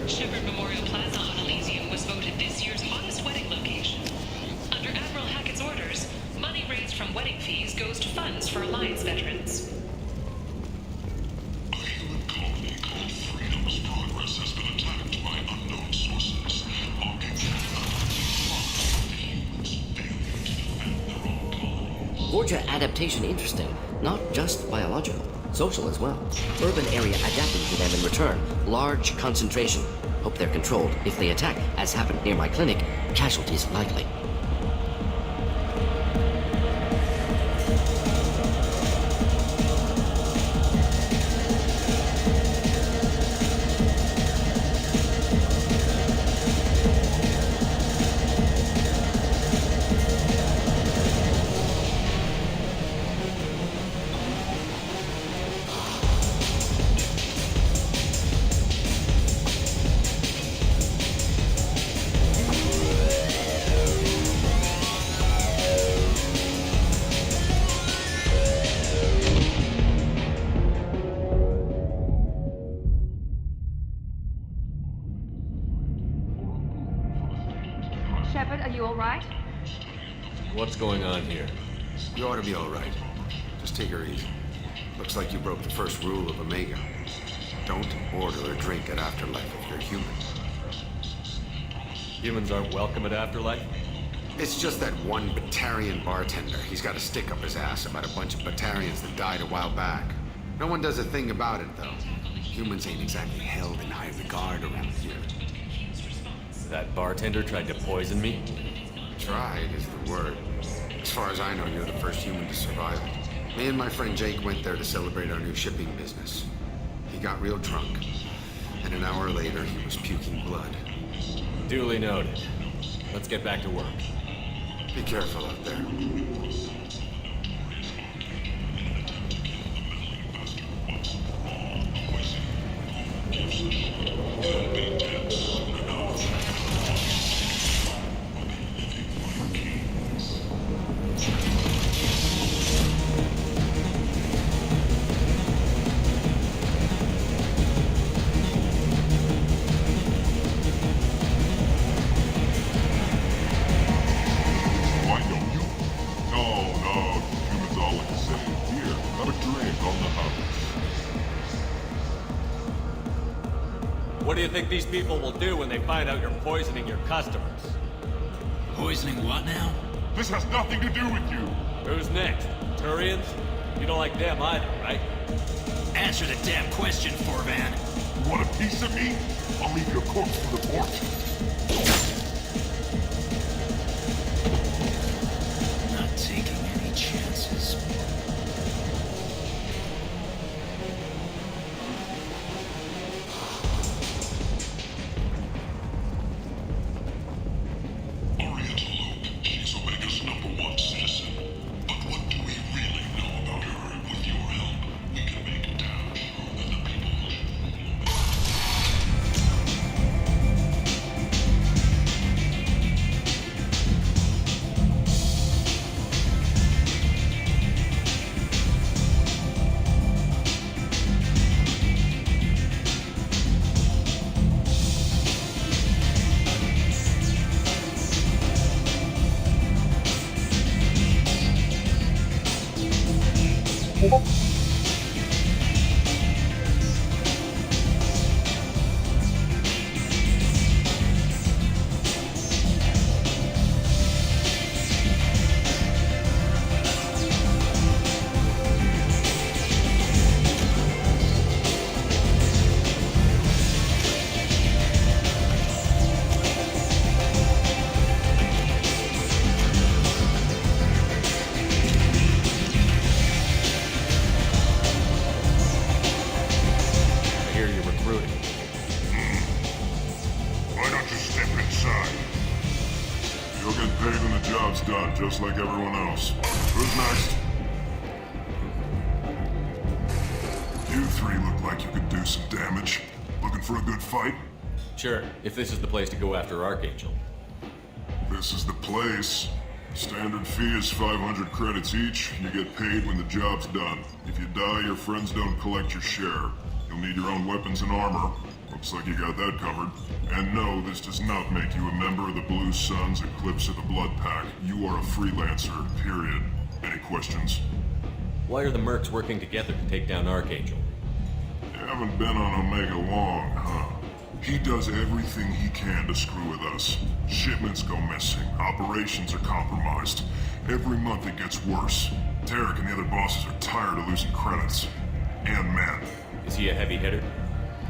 Shepard Memorial Plaza on Elysium was voted this year's hottest wedding location. Under Admiral Hackett's orders, money raised from wedding fees goes to funds for Alliance veterans. A human colony called Freedom's Progress has been attacked by unknown sources. Archangel humans failing to defend their own colonies. Borgia adaptation interesting, not just biological, social as well. Urban area adapting to them in return, large concentration. Hope they're controlled. If they attack, as happened near my clinic, casualties likely. Shepard, are you all right? What's going on here? You ought to be all right. Just take her easy. Looks like you broke the first rule of Omega. Don't order a drink at Afterlife if you're human. Humans aren't welcome at Afterlife? It's just that one Batarian bartender. He's got a stick up his ass about a bunch of Batarians that died a while back. No one does a thing about it, though. Humans ain't exactly held in high regard around here. That bartender tried to poison me? Tried is the word. As far as I know, you're the first human to survive it. Me and my friend Jake went there to celebrate our new shipping business. He got real drunk, and an hour later he was puking blood. Duly noted. Let's get back to work. Be careful out there. Why don't you? No, humans all like the same. Here, have a drink on the house. What do you think these people will do when they find out you're poisoning your customers? Poisoning what now? This has nothing to do with you. Who's next? Turians? You don't like them either, right? Answer the damn question, Forvan. You want a piece of me? I'll leave your corpse for the port. Not taking any chances. Oriental Luke, she's Omega's #1 citizen. But what do we really know about her? With your help, we can make a dash, and the people I hear you're recruiting. Why don't you step inside? You'll get paid when the job's done, just like everyone else. Who's next? You three look like you could do some damage. Looking for a good fight? Sure, if this is the place to go after Archangel. This is the place. Standard fee is 500 credits each. You get paid when the job's done. If you die, your friends don't collect your share. You'll need your own weapons and armor, Looks like you got that covered. And no, this does not make you a member of the Blue Suns, Eclipse, or the Blood Pack. You are a freelancer, period. Any questions? Why are the mercs working together to take down Archangel? You haven't been on Omega long, huh? He does everything he can to screw with us. Shipments go missing, operations are compromised. Every month it gets worse. Tarek and the other bosses are tired of losing credits. And men. Is he a heavy hitter?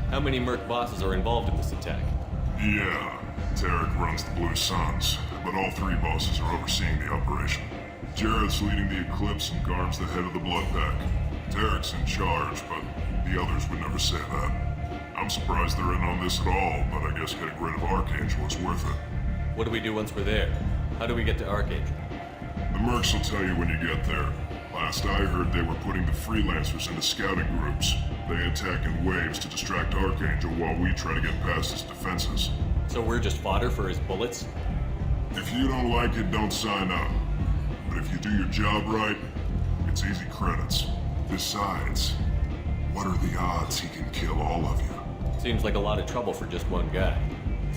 How many merc bosses are involved in this attack? Yeah, Tarek runs the Blue Suns, but all three bosses are overseeing the operation. Jarrett's leading the Eclipse and Garb's the head of the Blood Pack. Tarek's in charge, but the others would never say that. I'm surprised they're in on this at all, but I guess getting rid of Archangel is worth it. What do we do once we're there? How do we get to Archangel? The mercs will tell you when you get there. Last I heard, they were putting the freelancers into scouting groups. They attack in waves to distract Archangel while we try to get past his defenses. So we're just fodder for his bullets? If you don't like it, don't sign up. But if you do your job right, it's easy credits. Besides, what are the odds he can kill all of you? Seems like a lot of trouble for just one guy.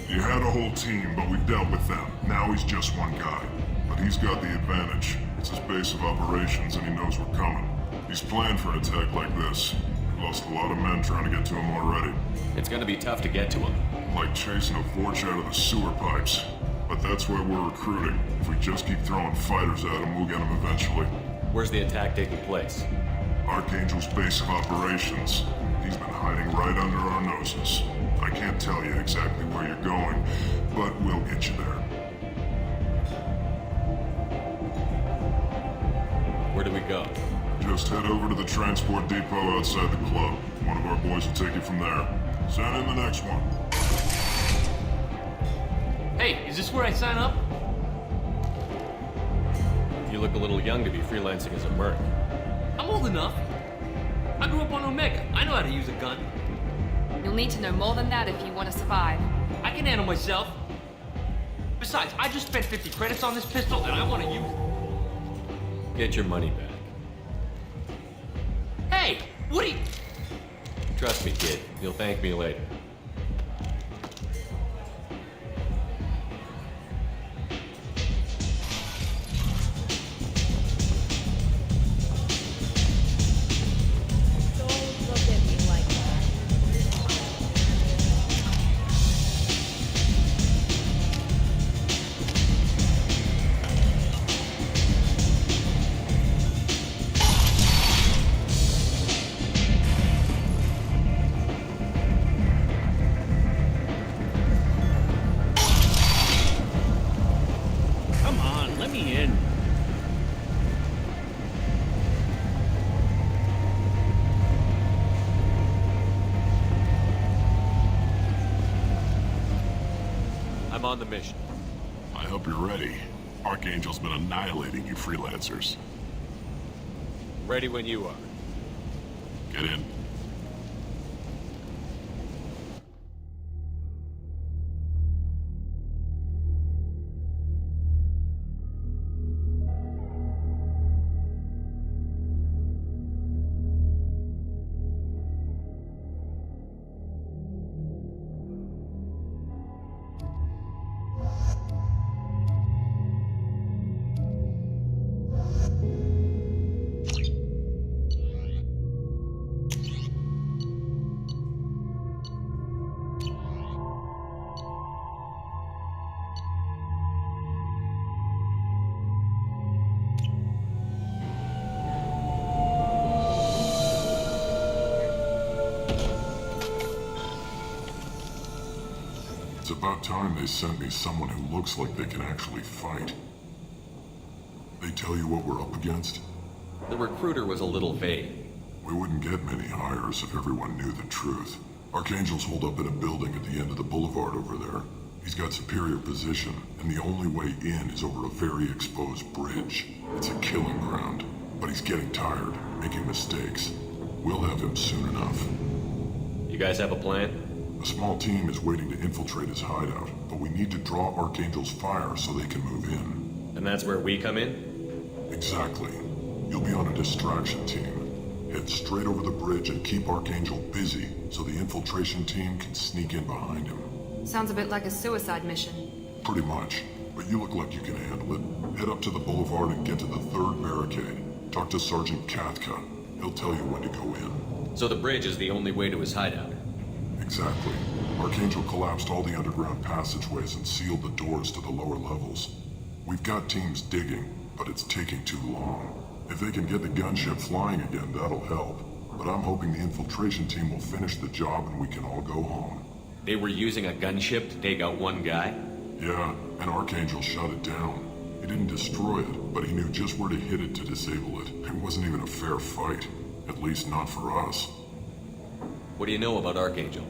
You had a whole team, but we've dealt with them. Now he's just one guy. But he's got the advantage. It's his base of operations and he knows we're coming. He's planned for an attack like this. We've lost a lot of men trying to get to him already. It's gonna be tough to get to him. Like chasing a Vorch out of the sewer pipes. But that's why we're recruiting. If we just keep throwing fighters at him, we'll get him eventually. Where's the attack taking place? Archangel's base of operations. He's been hiding right under our noses. I can't tell you exactly where you're going, but we'll get you there. Where do we go? Just head over to the transport depot outside the club. One of our boys will take you from there. Send in the next one. Hey, is this where I sign up? You look a little young to be freelancing as a merc. I'm old enough. I grew up on Omega. I know how to use a gun. You'll need to know more than that if you want to survive. I can handle myself. Besides, I just spent 50 credits on this pistol and I want to use it. Get your money back. Hey, what are you... Trust me, kid. You'll thank me later. Don't look at me like that. Come on, let me in. I'm on the mission. I hope you're ready. Archangel's been annihilating you freelancers. Ready when you are. Get in. It's about time they sent me someone who looks like they can actually fight. They tell you what we're up against? The recruiter was a little vague. We wouldn't get many hires if everyone knew the truth. Archangel's holed up in a building at the end of the boulevard over there. He's got superior position, and the only way in is over a very exposed bridge. It's a killing ground, but he's getting tired, making mistakes. We'll have him soon enough. You guys have a plan? A small team is waiting to infiltrate his hideout, but we need to draw Archangel's fire so they can move in. And that's where we come in? Exactly. You'll be on a distraction team. Head straight over the bridge and keep Archangel busy so the infiltration team can sneak in behind him. Sounds a bit like a suicide mission. Pretty much, but you look like you can handle it. Head up to the boulevard and get to the 3rd barricade. Talk to Sergeant Katka. He'll tell you when to go in. So the bridge is the only way to his hideout? Exactly. Archangel collapsed all the underground passageways and sealed the doors to the lower levels. We've got teams digging, but it's taking too long. If they can get the gunship flying again, that'll help. But I'm hoping the infiltration team will finish the job and we can all go home. They were using a gunship to take out one guy? Yeah, and Archangel shut it down. He didn't destroy it, but he knew just where to hit it to disable it. It wasn't even a fair fight. At least not for us. What do you know about Archangel?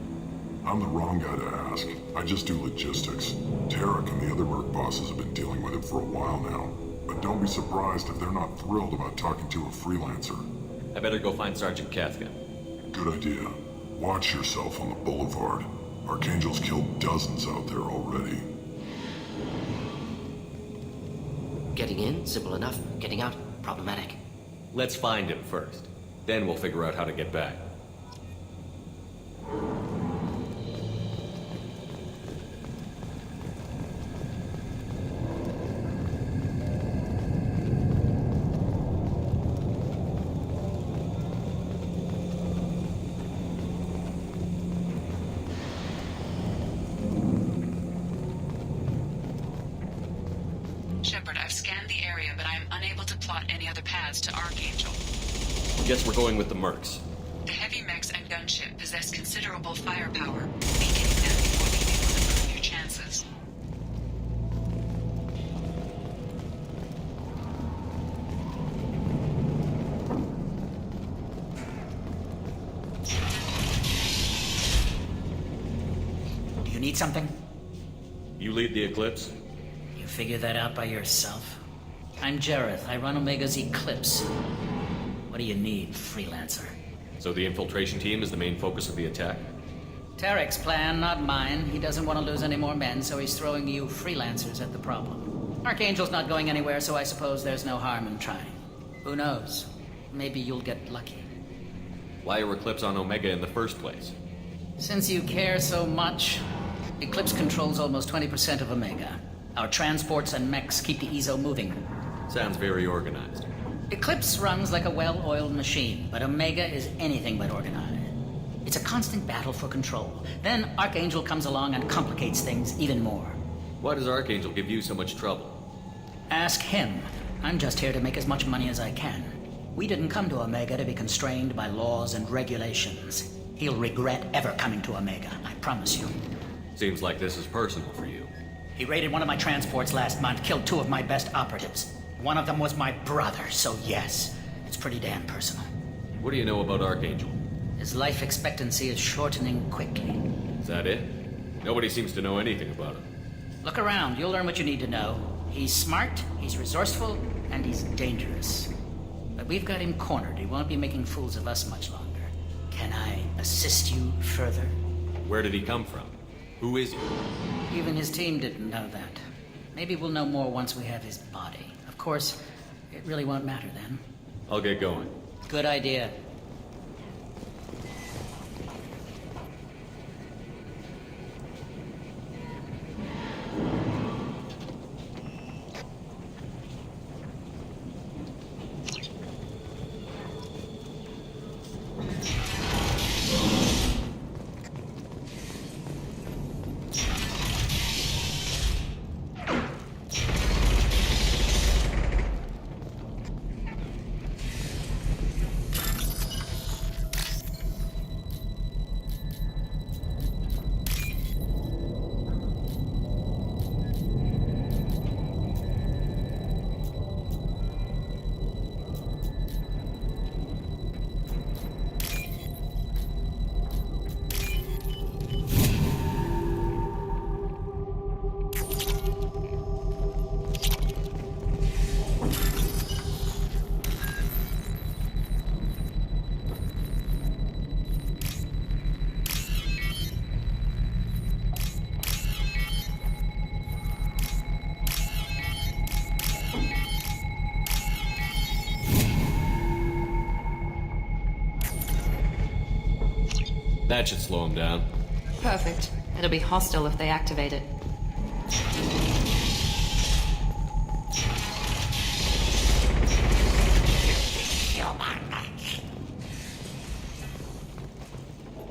I'm the wrong guy to ask. I just do logistics. Patriarch and the other merc bosses have been dealing with him for a while now. But don't be surprised if they're not thrilled about talking to a freelancer. I better go find Sergeant Katka. Good idea. Watch yourself on the boulevard. Archangel's killed dozens out there already. Getting in, simple enough. Getting out, problematic. Let's find him first. Then we'll figure out how to get back. Shepard, I've scanned the area, but I am unable to plot any other paths to Archangel. Guess we're going with the mercs. The heavy mechs and gunship possess considerable firepower. Weakening them before being able to improve your chances. Do you need something? You lead the Eclipse? You figure that out by yourself? I'm Jareth. I run Omega's Eclipse. What do you need, freelancer? So the infiltration team is the main focus of the attack? Tarek's plan, not mine. He doesn't want to lose any more men, so he's throwing you freelancers at the problem. Archangel's not going anywhere, so I suppose there's no harm in trying. Who knows? Maybe you'll get lucky. Why are Eclipse on Omega in the first place? Since you care so much, Eclipse controls almost 20% of Omega. Our transports and mechs keep the EZO moving. Sounds very organized. Eclipse runs like a well-oiled machine, but Omega is anything but organized. It's a constant battle for control. Then Archangel comes along and complicates things even more. Why does Archangel give you so much trouble? Ask him. I'm just here to make as much money as I can. We didn't come to Omega to be constrained by laws and regulations. He'll regret ever coming to Omega, I promise you. Seems like this is personal for you. He raided one of my transports last month, killed 2 of my best operatives. One of them was my brother, so yes, it's pretty damn personal. What do you know about Archangel? His life expectancy is shortening quickly. Is that it? Nobody seems to know anything about him. Look around, you'll learn what you need to know. He's smart, he's resourceful, and he's dangerous. But we've got him cornered. He won't be making fools of us much longer. Can I assist you further? Where did he come from? Who is he? Even his team didn't know that. Maybe we'll know more once we have his body. Of course, it really won't matter then. I'll get going. Good idea. That should slow them down. Perfect. It'll be hostile if they activate it.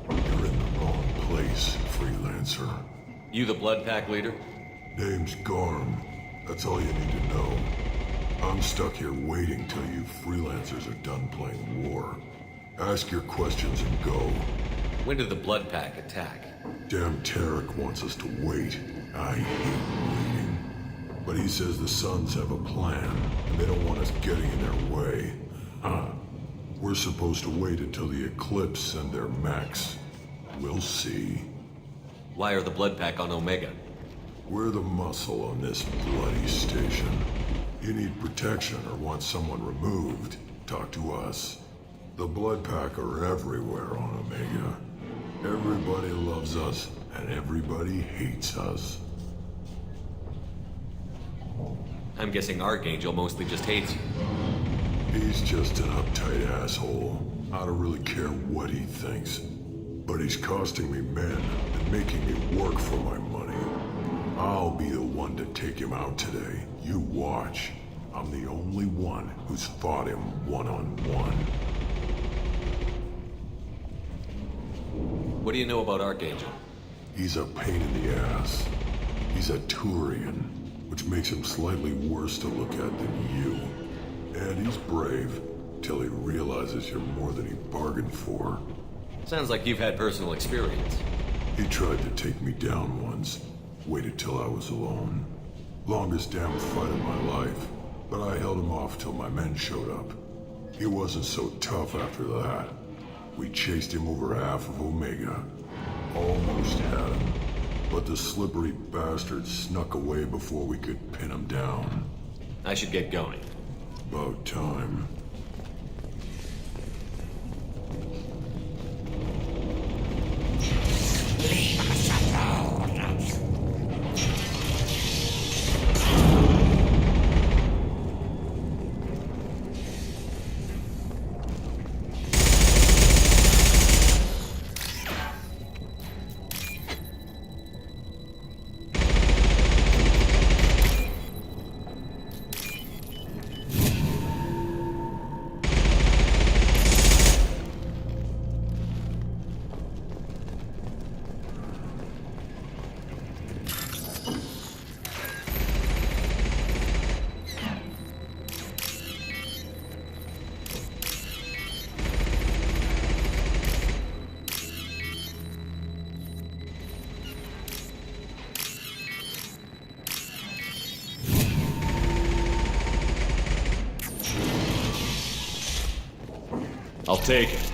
You're in the wrong place, freelancer. You the Blood Pack leader? Name's Garm. That's all you need to know. I'm stuck here waiting till you freelancers are done playing war. Ask your questions and go. When did the Blood Pack attack? Damn Patriarch wants us to wait. I hate waiting. But he says the Suns have a plan, and they don't want us getting in their way. We're supposed to wait until the eclipse and their mechs. We'll see. Why are the Blood Pack on Omega? We're the muscle on this bloody station. You need protection or want someone removed, talk to us. The Blood Pack are everywhere on Omega. Everybody loves us, and everybody hates us. I'm guessing Archangel mostly just hates you. He's just an uptight asshole. I don't really care what he thinks. But he's costing me men and making me work for my money. I'll be the one to take him out today. You watch. I'm the only one who's fought him one-on-one. What do you know about Archangel? He's a pain in the ass. He's a Turian, which makes him slightly worse to look at than you. And he's brave, till he realizes you're more than he bargained for. Sounds like you've had personal experience. He tried to take me down once. Waited till I was alone. Longest damn fight of my life. But I held him off till my men showed up. He wasn't so tough after that. We chased him over half of Omega. Almost had him. But the slippery bastard snuck away before we could pin him down. I should get going. About time. I'll take it.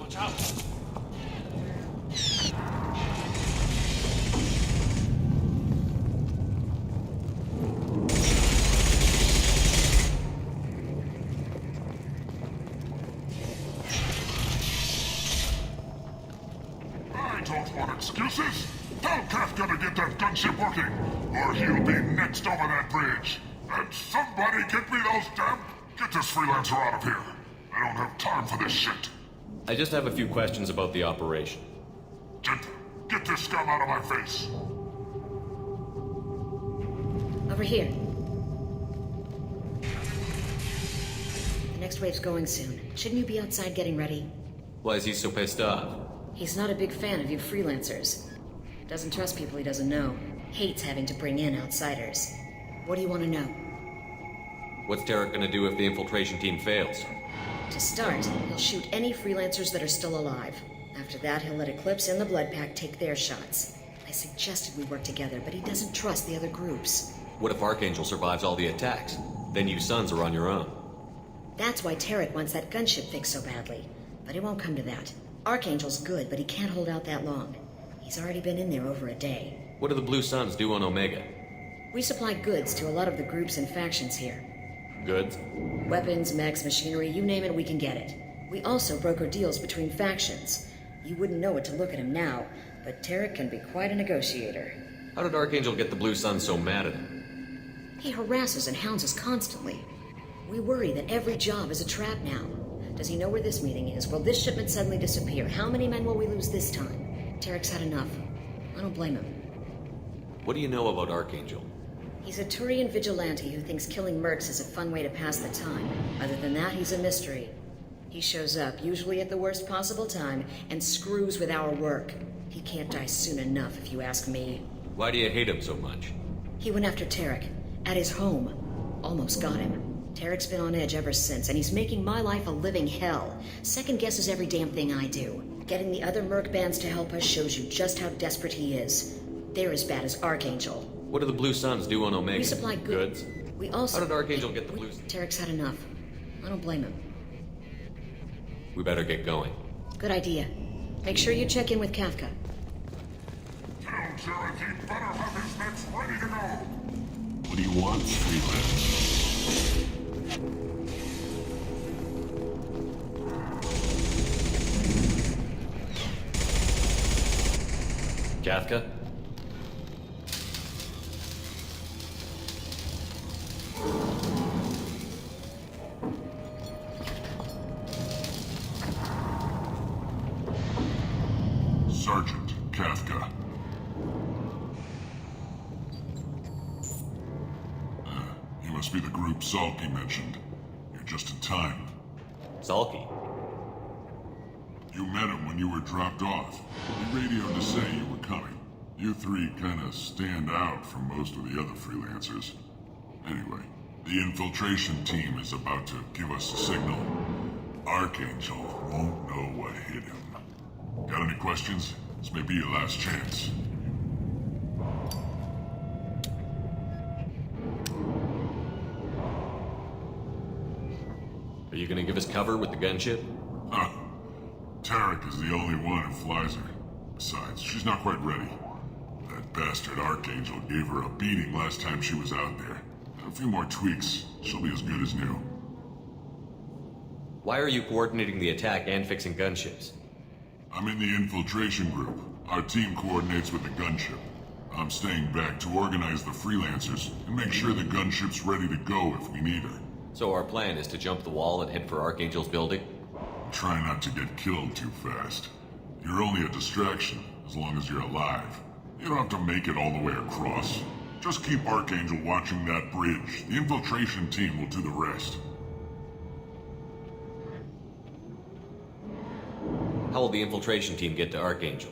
Watch out! Don't want excuses? Tell Kafka to get that gunship working, or he'll be next over that bridge. And somebody get me those damn... Get this freelancer out of here. I don't have time for this shit. I just have a few questions about the operation. Get this scum out of my face. Over here. The next wave's going soon. Shouldn't you be outside getting ready? Why is he so pissed off? He's not a big fan of you freelancers. Doesn't trust people he doesn't know. Hates having to bring in outsiders. What do you want to know? What's Patriarch gonna do if the infiltration team fails? To start, he'll shoot any freelancers that are still alive. After that, he'll let Eclipse and the Blood Pack take their shots. I suggested we work together, but he doesn't trust the other groups. What if Archangel survives all the attacks? Then you sons are on your own. That's why Patriarch wants that gunship fixed so badly. But it won't come to that. Archangel's good, but he can't hold out that long. He's already been in there over a day. What do the Blue Suns do on Omega? We supply goods to a lot of the groups and factions here. Goods? Weapons, mechs, machinery, you name it, we can get it. We also broker deals between factions. You wouldn't know it to look at him now, but Tarek can be quite a negotiator. How did Archangel get the Blue Sun so mad at him? He harasses and hounds us constantly. We worry that every job is a trap now. Does he know where this meeting is? Will this shipment suddenly disappear? How many men will we lose this time? Tarek's had enough. I don't blame him. What do you know about Archangel? He's a Turian vigilante who thinks killing mercs is a fun way to pass the time. Other than that, he's a mystery. He shows up, usually at the worst possible time, and screws with our work. He can't die soon enough, if you ask me. Why do you hate him so much? He went after Tarek, at his home. Almost got him. Tarek's been on edge ever since, and he's making my life a living hell. Second guesses every damn thing I do. Getting the other merc bands to help us shows you just how desperate he is. They're as bad as Archangel. What do the Blue Suns do on Omega? We supply goods. We also... How did Archangel get the Blue Suns? Tarek's had enough. I don't blame him. We better get going. Good idea. Make sure you check in with Kafka. Tell Tarek he better have his nets ready to go. What do you want, Freeland? Kafka? Sergeant Kafka. You must be the group Salky mentioned. You're just in time. Salky? You met him when you were dropped off. He radioed to say you were coming. You three kinda stand out from most of the other freelancers. Anyway, the infiltration team is about to give us a signal. Archangel won't know what hit him. Got any questions? This may be your last chance. Are you gonna give us cover with the gunship? Huh. Tarek is the only one who flies her. Besides, she's not quite ready. That bastard Archangel gave her a beating last time she was out there. A few more tweaks, she'll be as good as new. Why are you coordinating the attack and fixing gunships? I'm in the infiltration group. Our team coordinates with the gunship. I'm staying back to organize the freelancers and make sure the gunship's ready to go if we need her. So our plan is to jump the wall and head for Archangel's building? Try not to get killed too fast. You're only a distraction, as long as you're alive. You don't have to make it all the way across. Just keep Archangel watching that bridge. The infiltration team will do the rest. How will the infiltration team get to Archangel?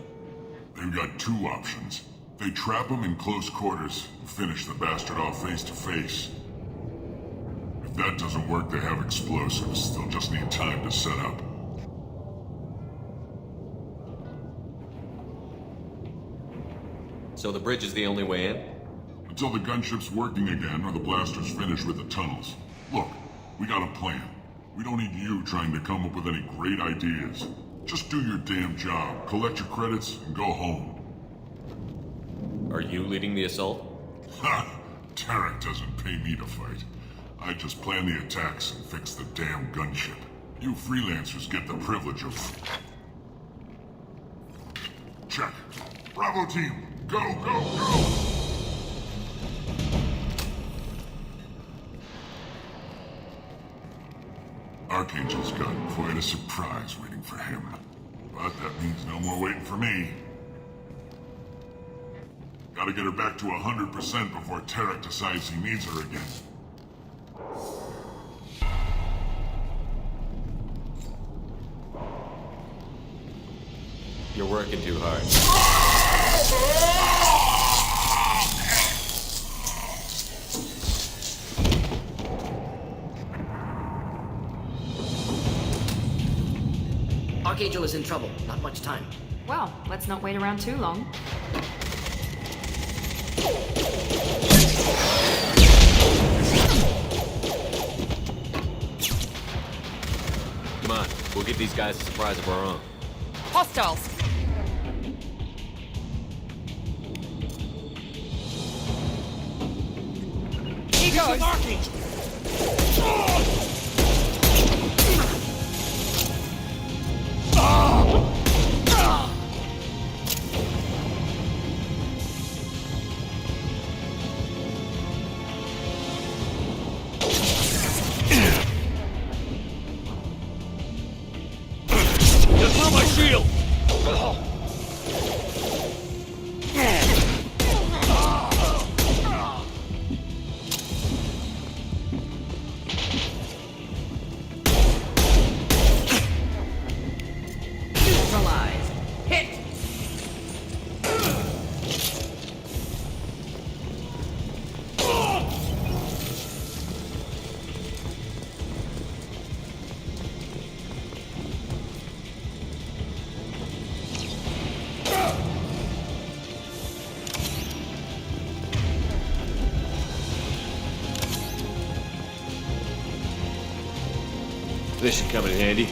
They've got two options. They trap him in close quarters and finish the bastard off face to face. If that doesn't work, they have explosives. They'll just need time to set up. So the bridge is the only way in? Until the gunship's working again or the blasters finish with the tunnels. Look, we got a plan. We don't need you trying to come up with any great ideas. Just do your damn job, collect your credits, and go home. Are you leading the assault? Ha! Tarek doesn't pay me to fight. I just plan the attacks and fix the damn gunship. You freelancers get the privilege of... Check. Bravo team, go, go, go! Archangel's got quite a surprise waiting for him. But that means no more waiting for me. Gotta get her back to 100% before Tarek decides he needs her again. You're working too hard. Archangel is in trouble. Not much time. Well, let's not wait around too long. Come on, we'll give these guys a surprise of our own. Hostiles! He goes! Archangel! This should come in handy.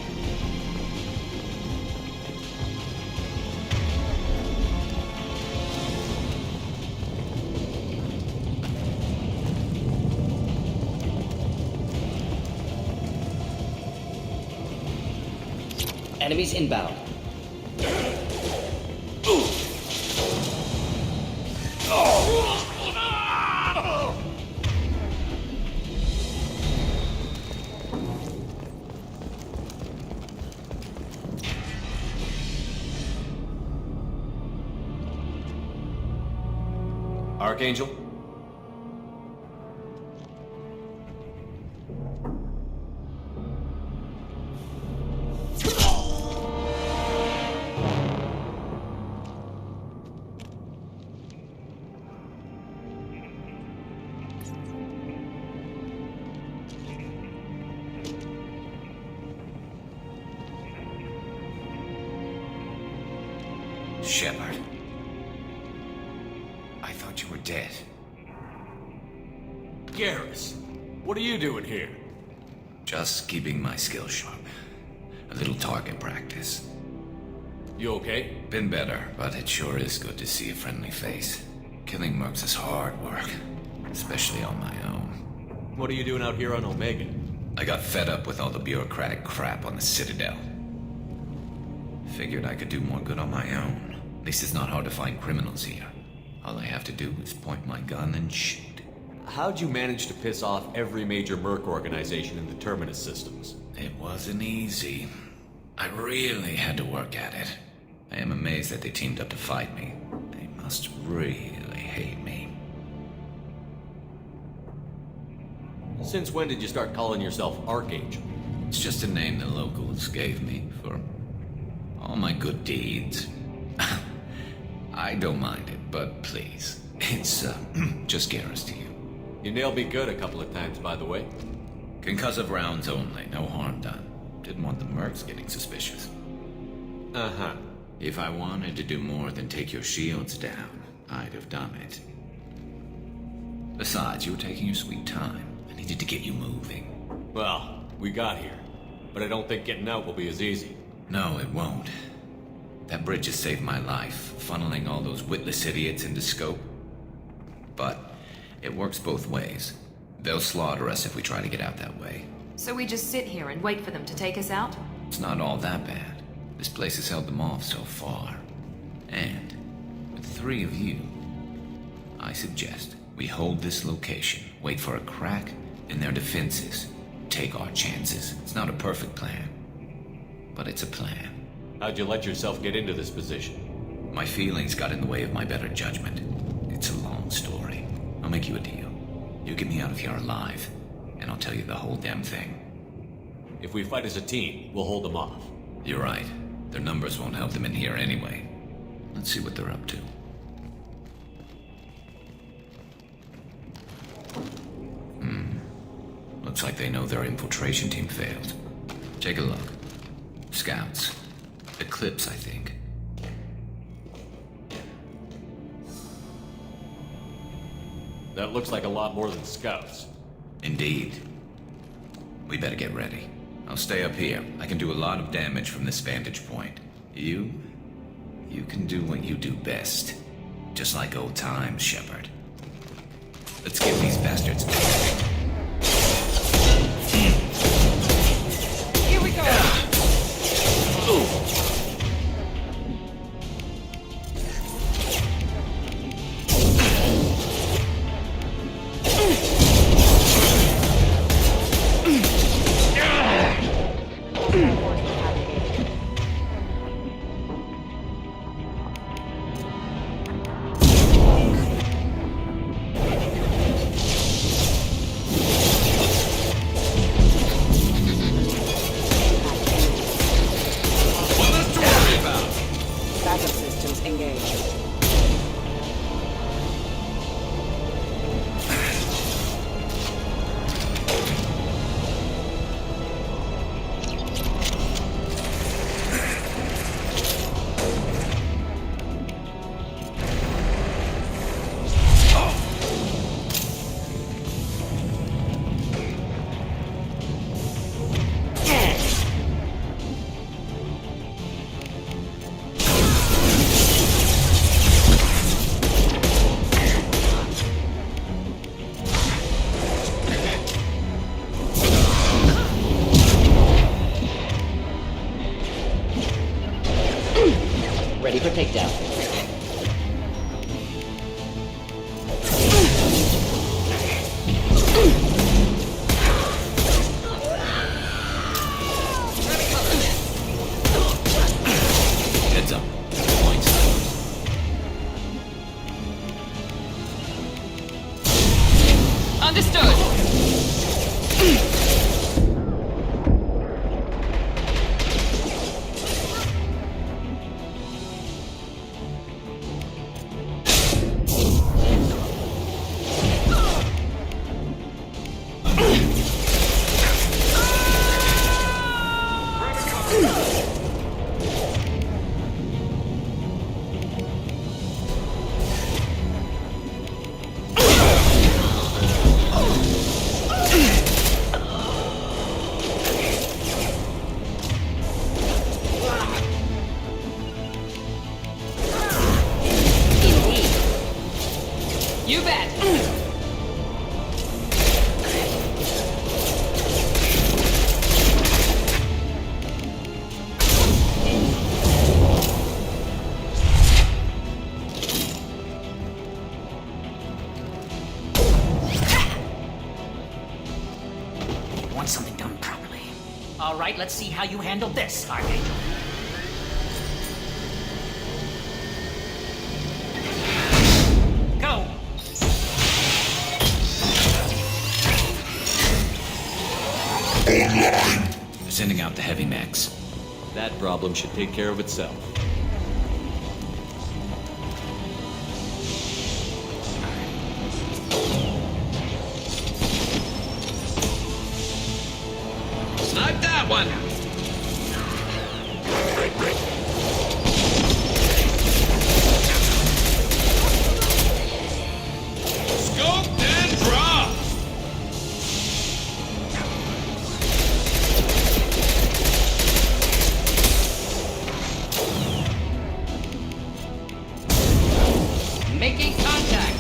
Enemies inbound. Archangel? Shepard. I thought you were dead. Garrus, what are you doing here? Just keeping my skills sharp. A little target practice. You okay? Been better, but it sure is good to see a friendly face. Killing mercs is hard work, especially on my own. What are you doing out here on Omega? I got fed up with all the bureaucratic crap on the Citadel. Figured I could do more good on my own. At least it's not hard to find criminals here. All I have to do is point my gun and shoot. How'd you manage to piss off every major merc organization in the Terminus systems? It wasn't easy. I really had to work at it. I am amazed that they teamed up to fight me. They must really hate me. Since when did you start calling yourself Archangel? It's just a name the locals gave me for all my good deeds. I don't mind it, but please, it's just Garrus to you. You nailed me good a couple of times, by the way. Concussive rounds only, no harm done. Didn't want the mercs getting suspicious. Uh-huh. If I wanted to do more than take your shields down, I'd have done it. Besides, you were taking your sweet time. I needed to get you moving. Well, we got here, but I don't think getting out will be as easy. No, it won't. That bridge has saved my life, funneling all those witless idiots into scope. But it works both ways. They'll slaughter us if we try to get out that way. So we just sit here and wait for them to take us out? It's not all that bad. This place has held them off so far. And with 3 of you, I suggest we hold this location, wait for a crack in their defenses, take our chances. It's not a perfect plan, but it's a plan. How'd you let yourself get into this position? My feelings got in the way of my better judgment. It's a long story. I'll make you a deal. You get me out of here alive, and I'll tell you the whole damn thing. If we fight as a team, we'll hold them off. You're right. Their numbers won't help them in here anyway. Let's see what they're up to. Looks like they know their infiltration team failed. Take a look. Scouts. Eclipse, I think. That looks like a lot more than scouts. Indeed. We better get ready. I'll stay up here. I can do a lot of damage from this vantage point. You can do what you do best. Just like old times, Shepard. Let's give these bastards everything. Here we go! takedown. Heads up. Points. Understood. You bet. Want something done properly. All right, let's see how you handle this, Archangel. Go! Sending out the heavy mechs. That problem should take care of itself. Snipe that one! Scope and drop! Making contact.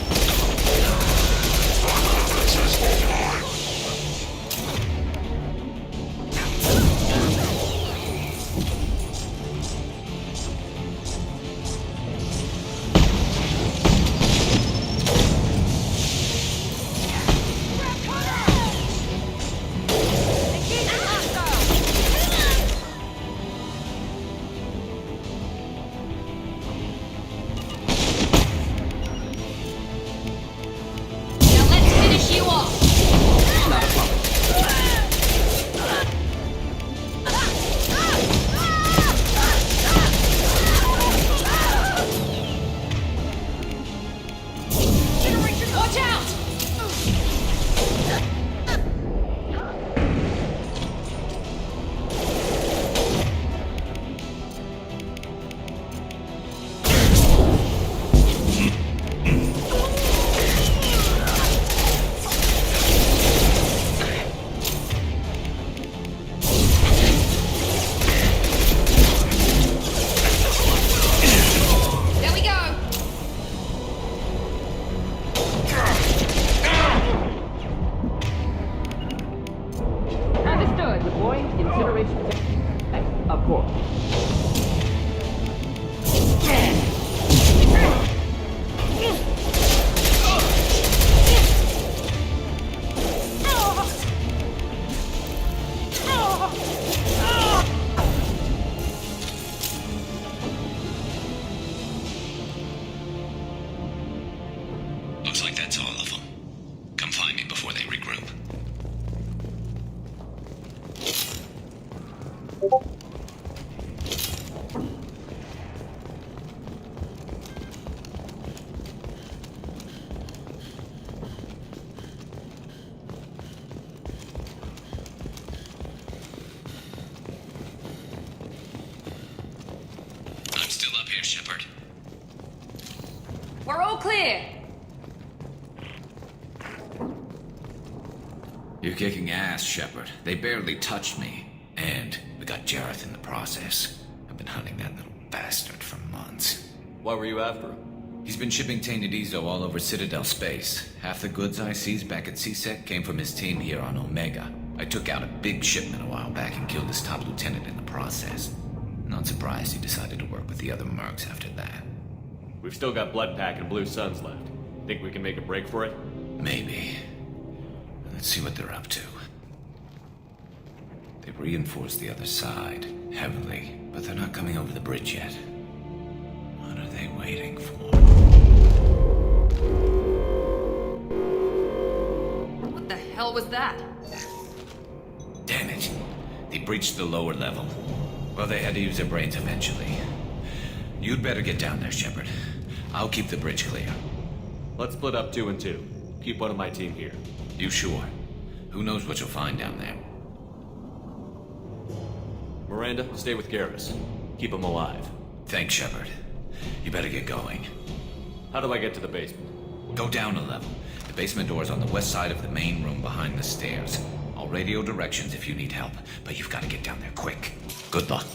Looks like that's all of them. Come find me before they regroup. I'm still up here, Shepard. We're all clear. You're kicking ass, Shepard. They barely touched me. And we got Jareth in the process. I've been hunting that little bastard for months. Why were you after him? He's been shipping tainted Ezo all over Citadel space. Half the goods I seized back at CSEC came from his team here on Omega. I took out a big shipment a while back and killed his top lieutenant in the process. Not surprised he decided to work with the other mercs after that. We've still got Bloodpack and Blue Suns left. Think we can make a break for it? Maybe. Let's see what they're up to. They've reinforced the other side, heavily, but they're not coming over the bridge yet. What are they waiting for? What the hell was that? Damn it. They breached the lower level. Well, they had to use their brains eventually. You'd better get down there, Shepard. I'll keep the bridge clear. Let's split up 2 and 2. Keep one of my team here. You sure? Who knows what you'll find down there? Miranda, stay with Garrus. Keep him alive. Thanks, Shepard. You better get going. How do I get to the basement? Go down a level. The basement door's on the west side of the main room behind the stairs. I'll radio directions if you need help, but you've got to get down there quick. Good luck.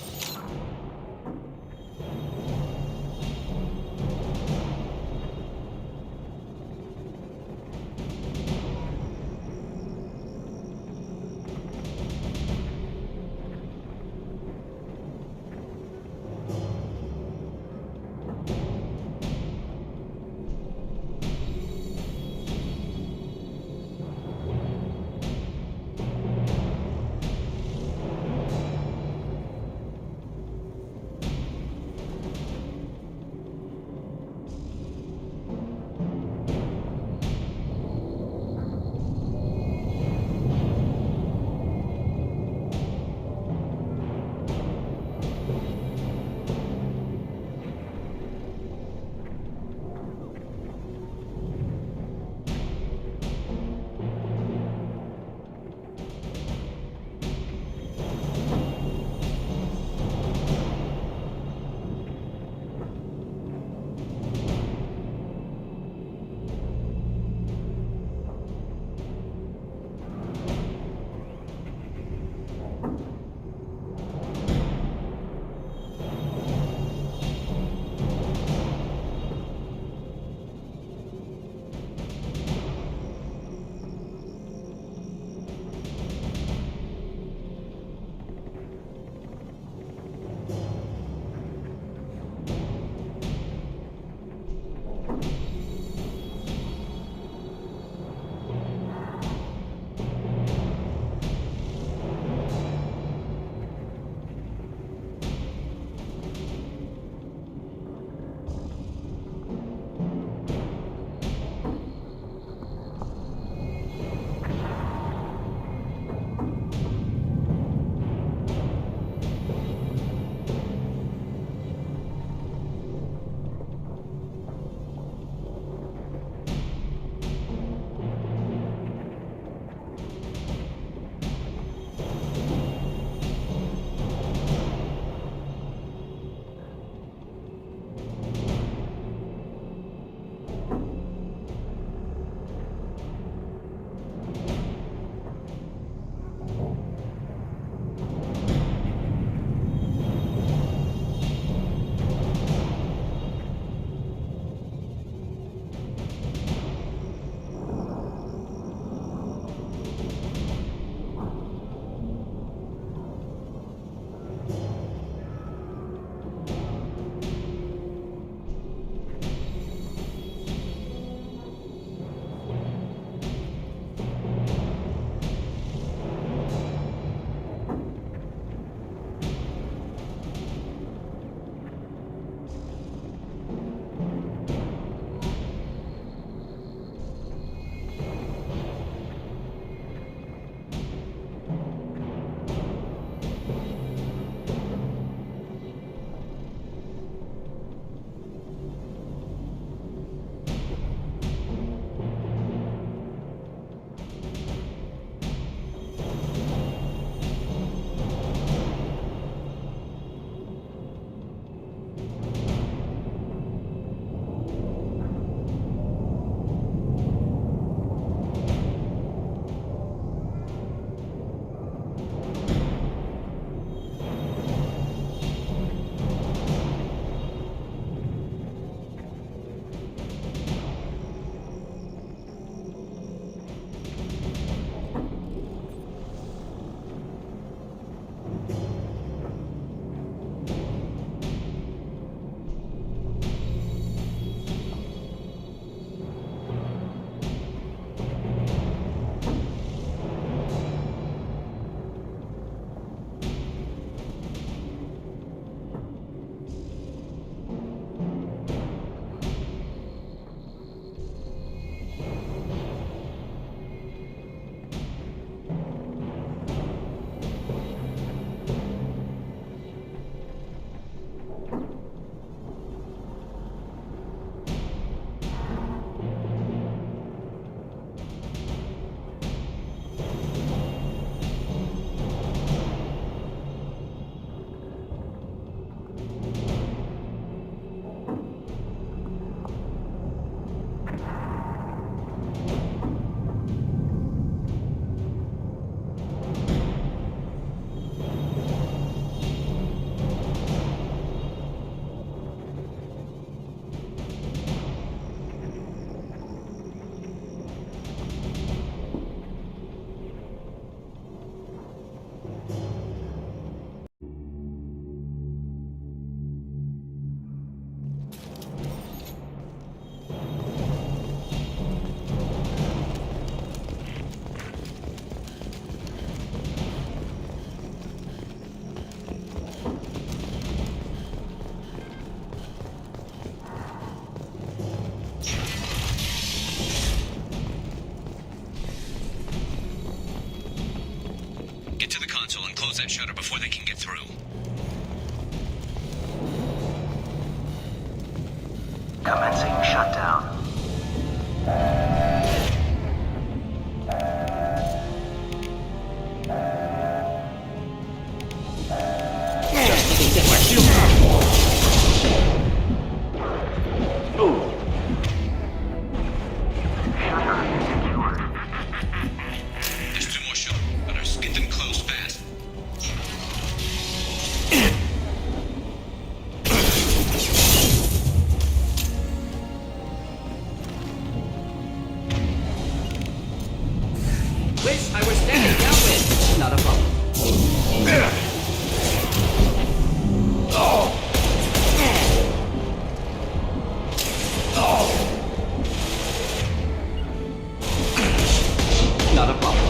close that shutter before they can get through. Commencing shutdown. There's 2 more shutters. Get them closed fast. Wish I were standing downwind. Not a problem. Not a problem.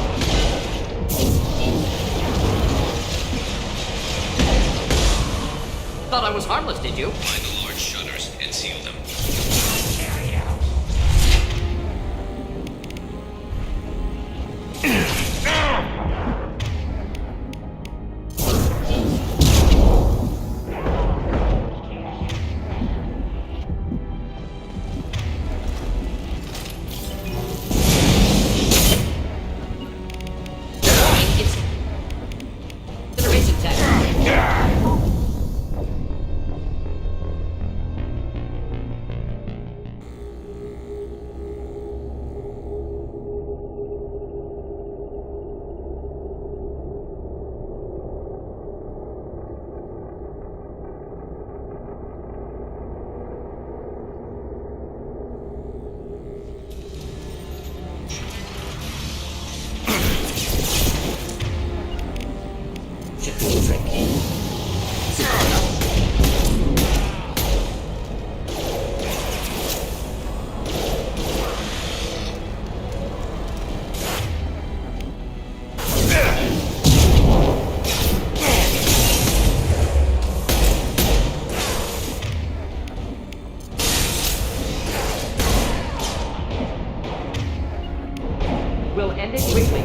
Thought I was harmless, did you? Find the large shutters and seal them. It's an erasing tag. Should be a trick. Simple enough. We'll end it quickly.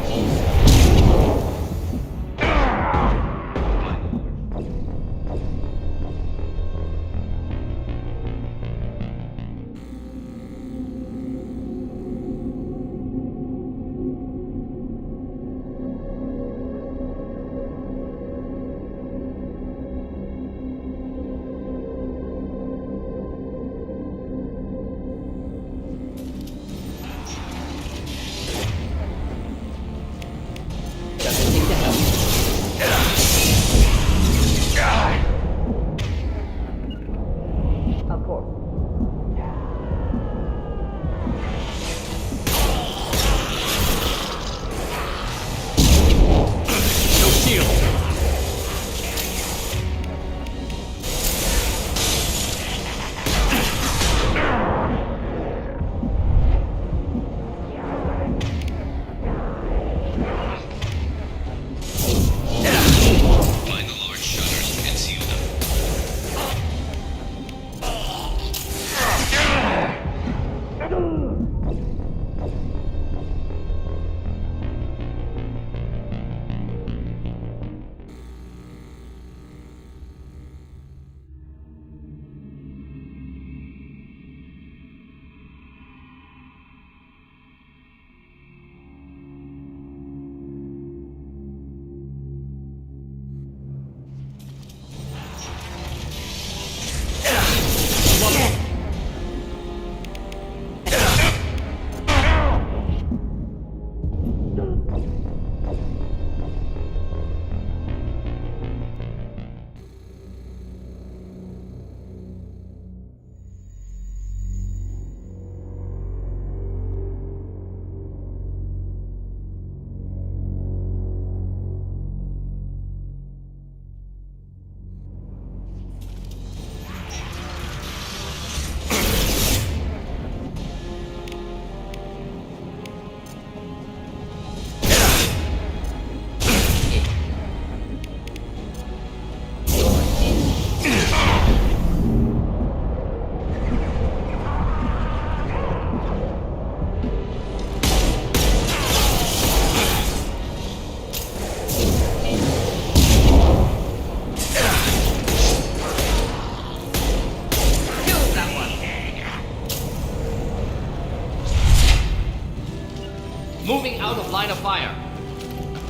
Moving out of line of fire.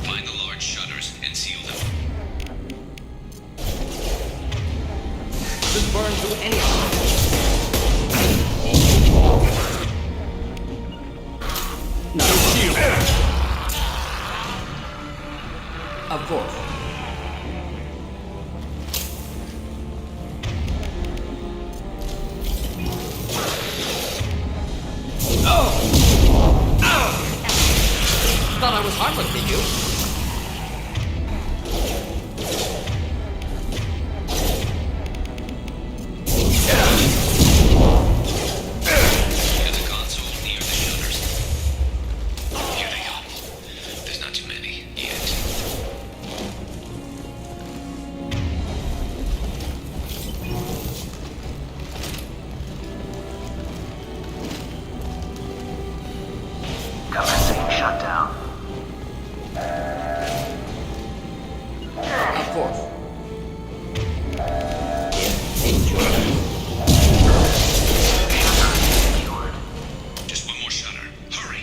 Find the large shutters and seal them. Could burn through any of them. No. Shield. Of course. Thought I was harmless to you. Get the console near the shutters. Here they go. There's not too many yet. Commencing shutdown. Of course. Secured. Just one more shutter. Hurry.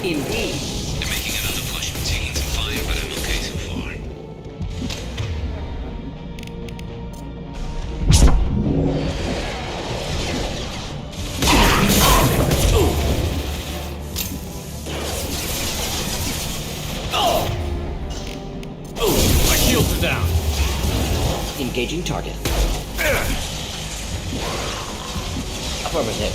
Indeed. They're making another push. Taking some fire, but I'm okay so far. My shields are down. Engaging target. Affirmative.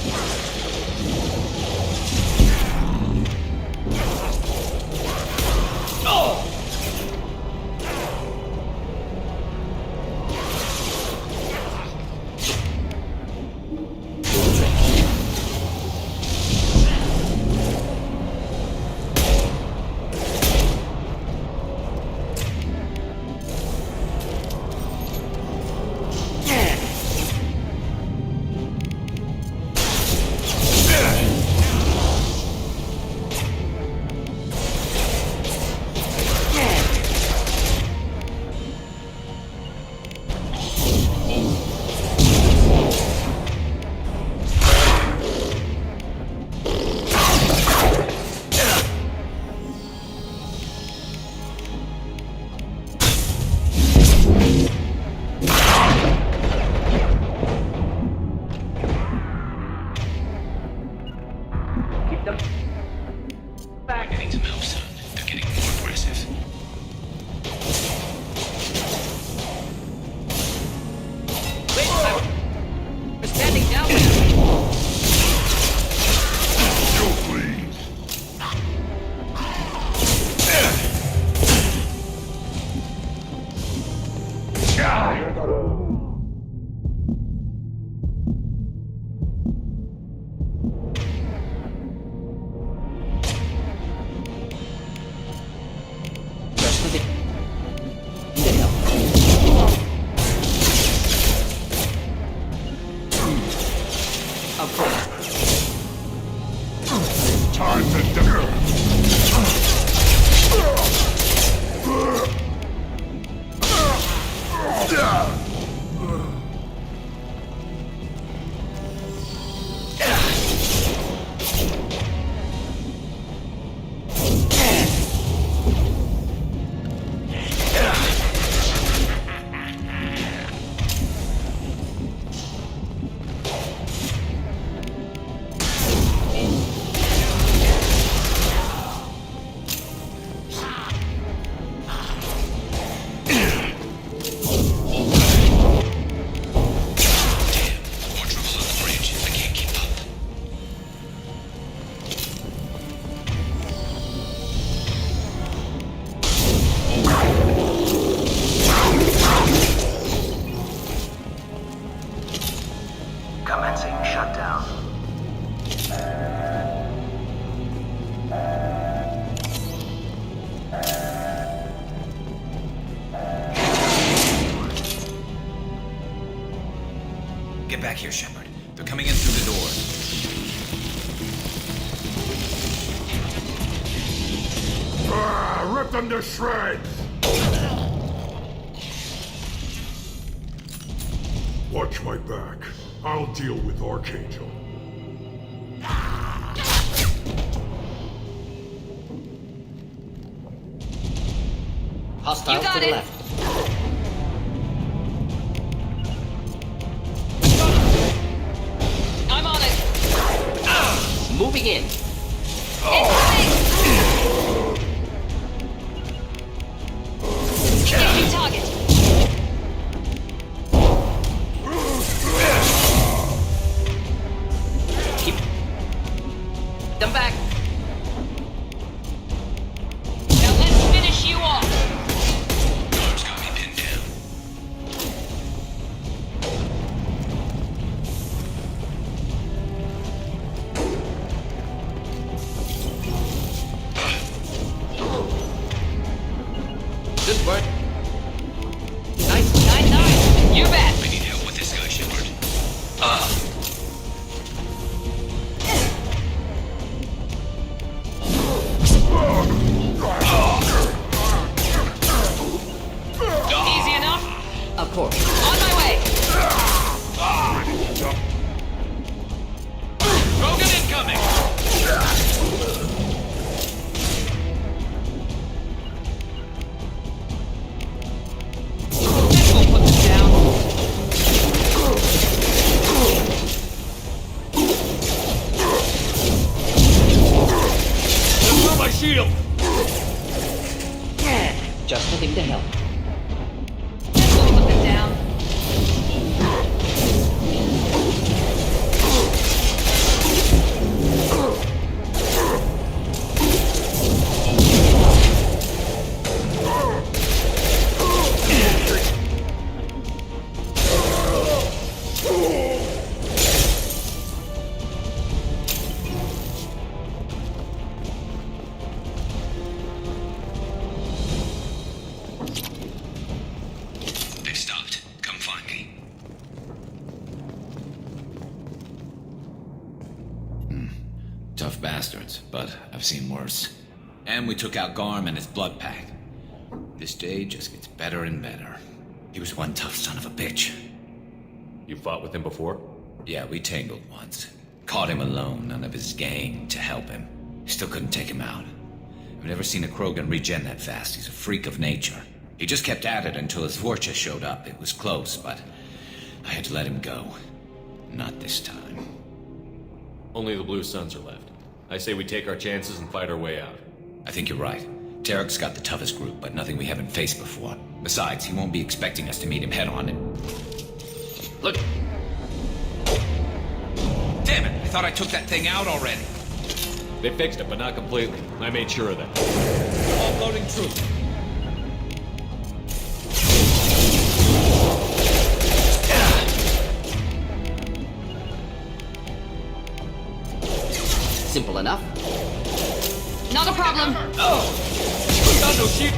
Back. I need some help, son. They're getting more aggressive. Wait, I'm standing down. You please. back here, Shepard. They're coming in through the doors. Rip them to shreds! Watch my back. I'll deal with Archangel. Hostile to the left. I'm on it. Moving in. Engaging target. Keep them back. Now let's finish you off. Guard's got me pinned down. Good work. Nice. You bet. I need help with this guy, Shepard. Easy enough. Of course. On my way. Rogan incoming! We'll put this down. Throw my shield! Just the thing to help. We'll put this down. They've stopped. Come find me. Tough bastards, but I've seen worse. And we took out Garm and his blood pack. This day just gets better and better. He was one tough son of a bitch. You fought with him before? Yeah, we tangled once. Caught him alone, none of his gang to help him. Still couldn't take him out. I've never seen a Krogan regen that fast. He's a freak of nature. He just kept at it until his Vorcha showed up. It was close, but I had to let him go. Not this time. Only the Blue Suns are left. I say we take our chances and fight our way out. I think you're right. Tarek's got the toughest group, but nothing we haven't faced before. Besides, he won't be expecting us to meet him head-on and... Look! Damn it! I thought I took that thing out already. They fixed it, but not completely. I made sure of that. Offloading troops. Simple enough. Not a problem. Got no shield.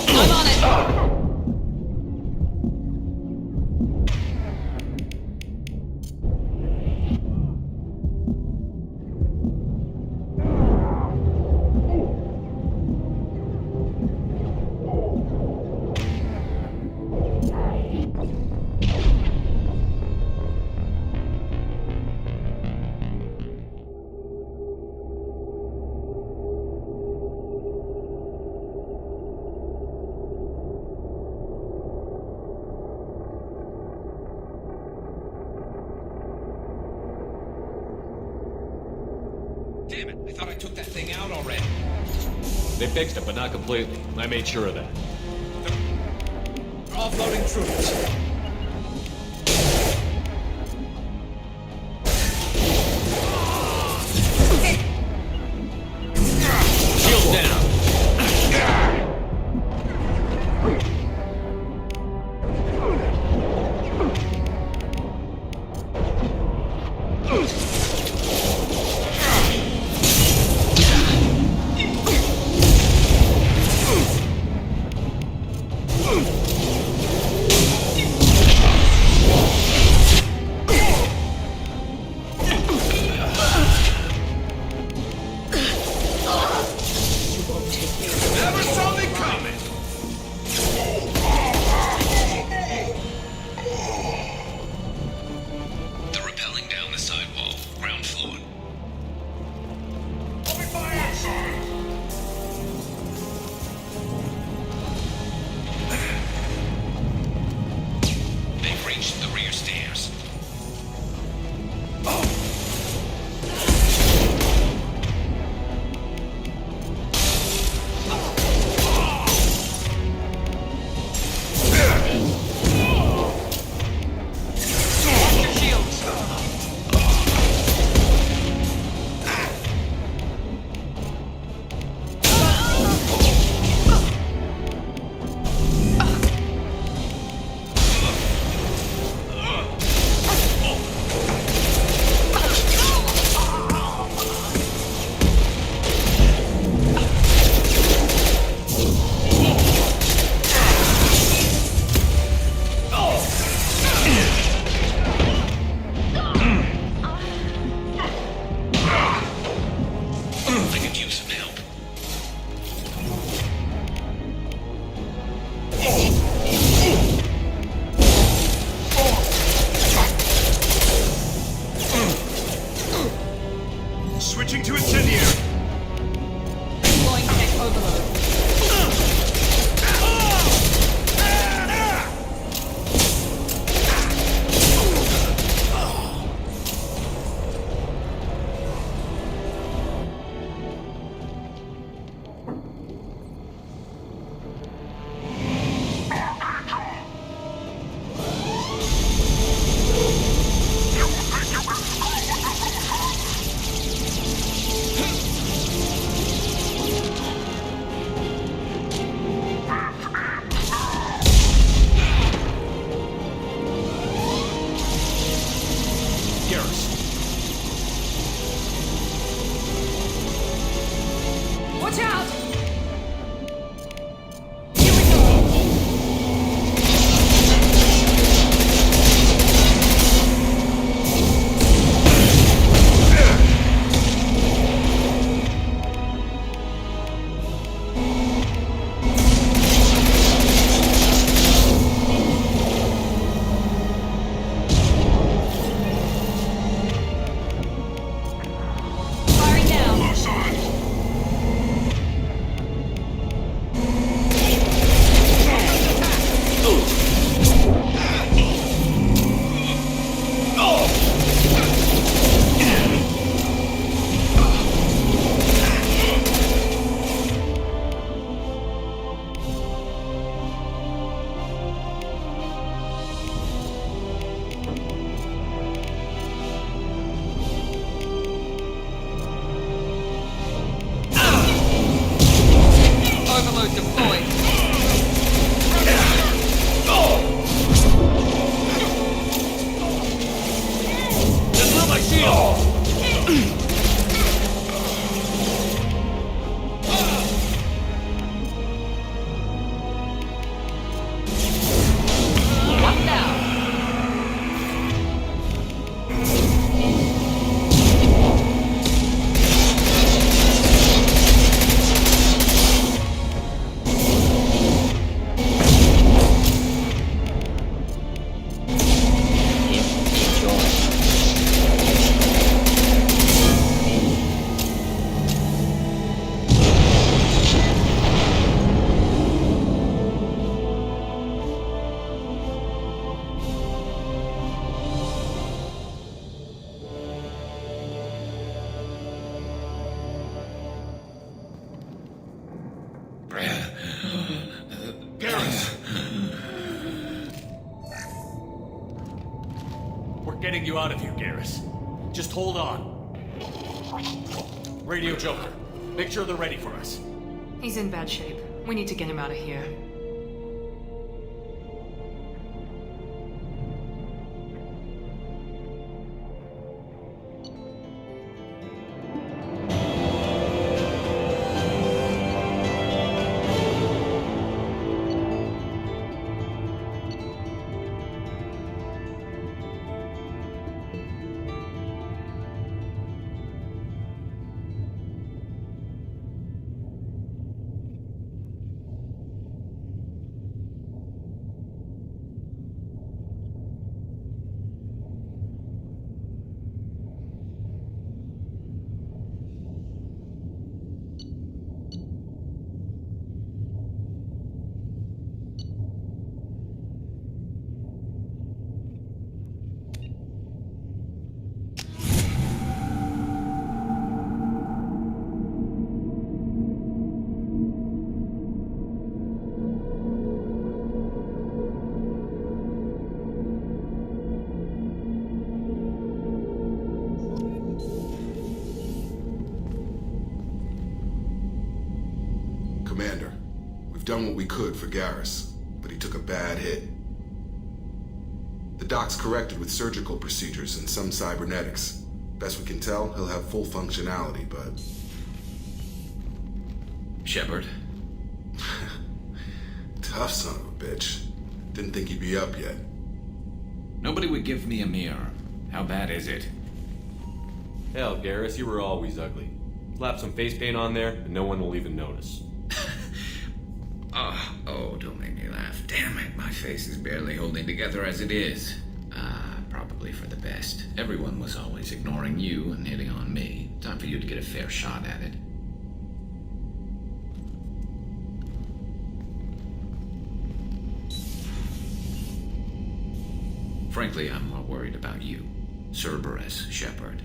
I'm on it. Damn it! I thought I took that thing out already. They fixed it, but not completely. I made sure of that. They're offloading troops. Shield down. Switching to incendiary. Deploying tech overload. Watch out! Here we go! Firing now. Overload deployed. Just let my shield. What now? We're getting you out of here, Garrus. Just hold on. Radio Joker, make sure they're ready for us. He's in bad shape. We need to get him out of here. Commander, we've done what we could for Garrus, but he took a bad hit. The doc's corrected with surgical procedures and some cybernetics. Best we can tell, he'll have full functionality, but... Shepard? Tough son of a bitch. Didn't think he'd be up yet. Nobody would give me a mirror. How bad is it? Hell, Garrus, you were always ugly. Slap some face paint on there, and no one will even notice. Oh, don't make me laugh. Damn it, my face is barely holding together as it is. Probably for the best. honest. Everyone was always ignoring you and hitting on me. Time for you to get a fair shot at it. Frankly, I'm more worried about you. Cerberus, Shepard.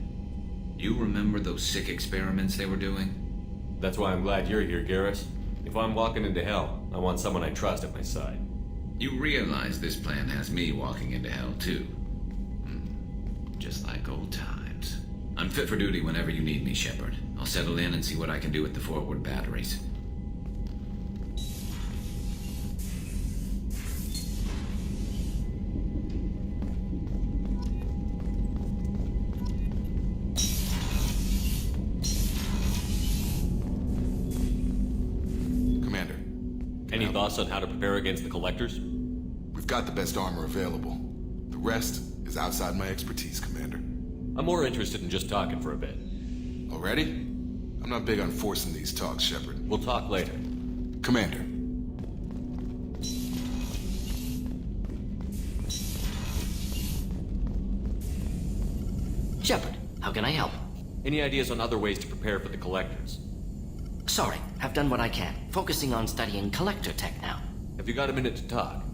You remember those sick experiments they were doing? That's why I'm glad you're here, Garrus. If I'm walking into hell, I want someone I trust at my side. You realize this plan has me walking into hell, too. Just like old times. I'm fit for duty whenever you need me, Shepard. I'll settle in and see what I can do with the forward batteries. Commander. Any thoughts on how to prepare against the Collectors? We've got the best armor available. The rest is outside my expertise, Commander. I'm more interested in just talking for a bit. Already? I'm not big on forcing these talks, Shepard. We'll talk later. Commander. Shepard, how can I help? Any ideas on other ways to prepare for the Collectors? Sorry, I've done what I can. Focusing on studying Collector tech now. Have you got a minute to talk?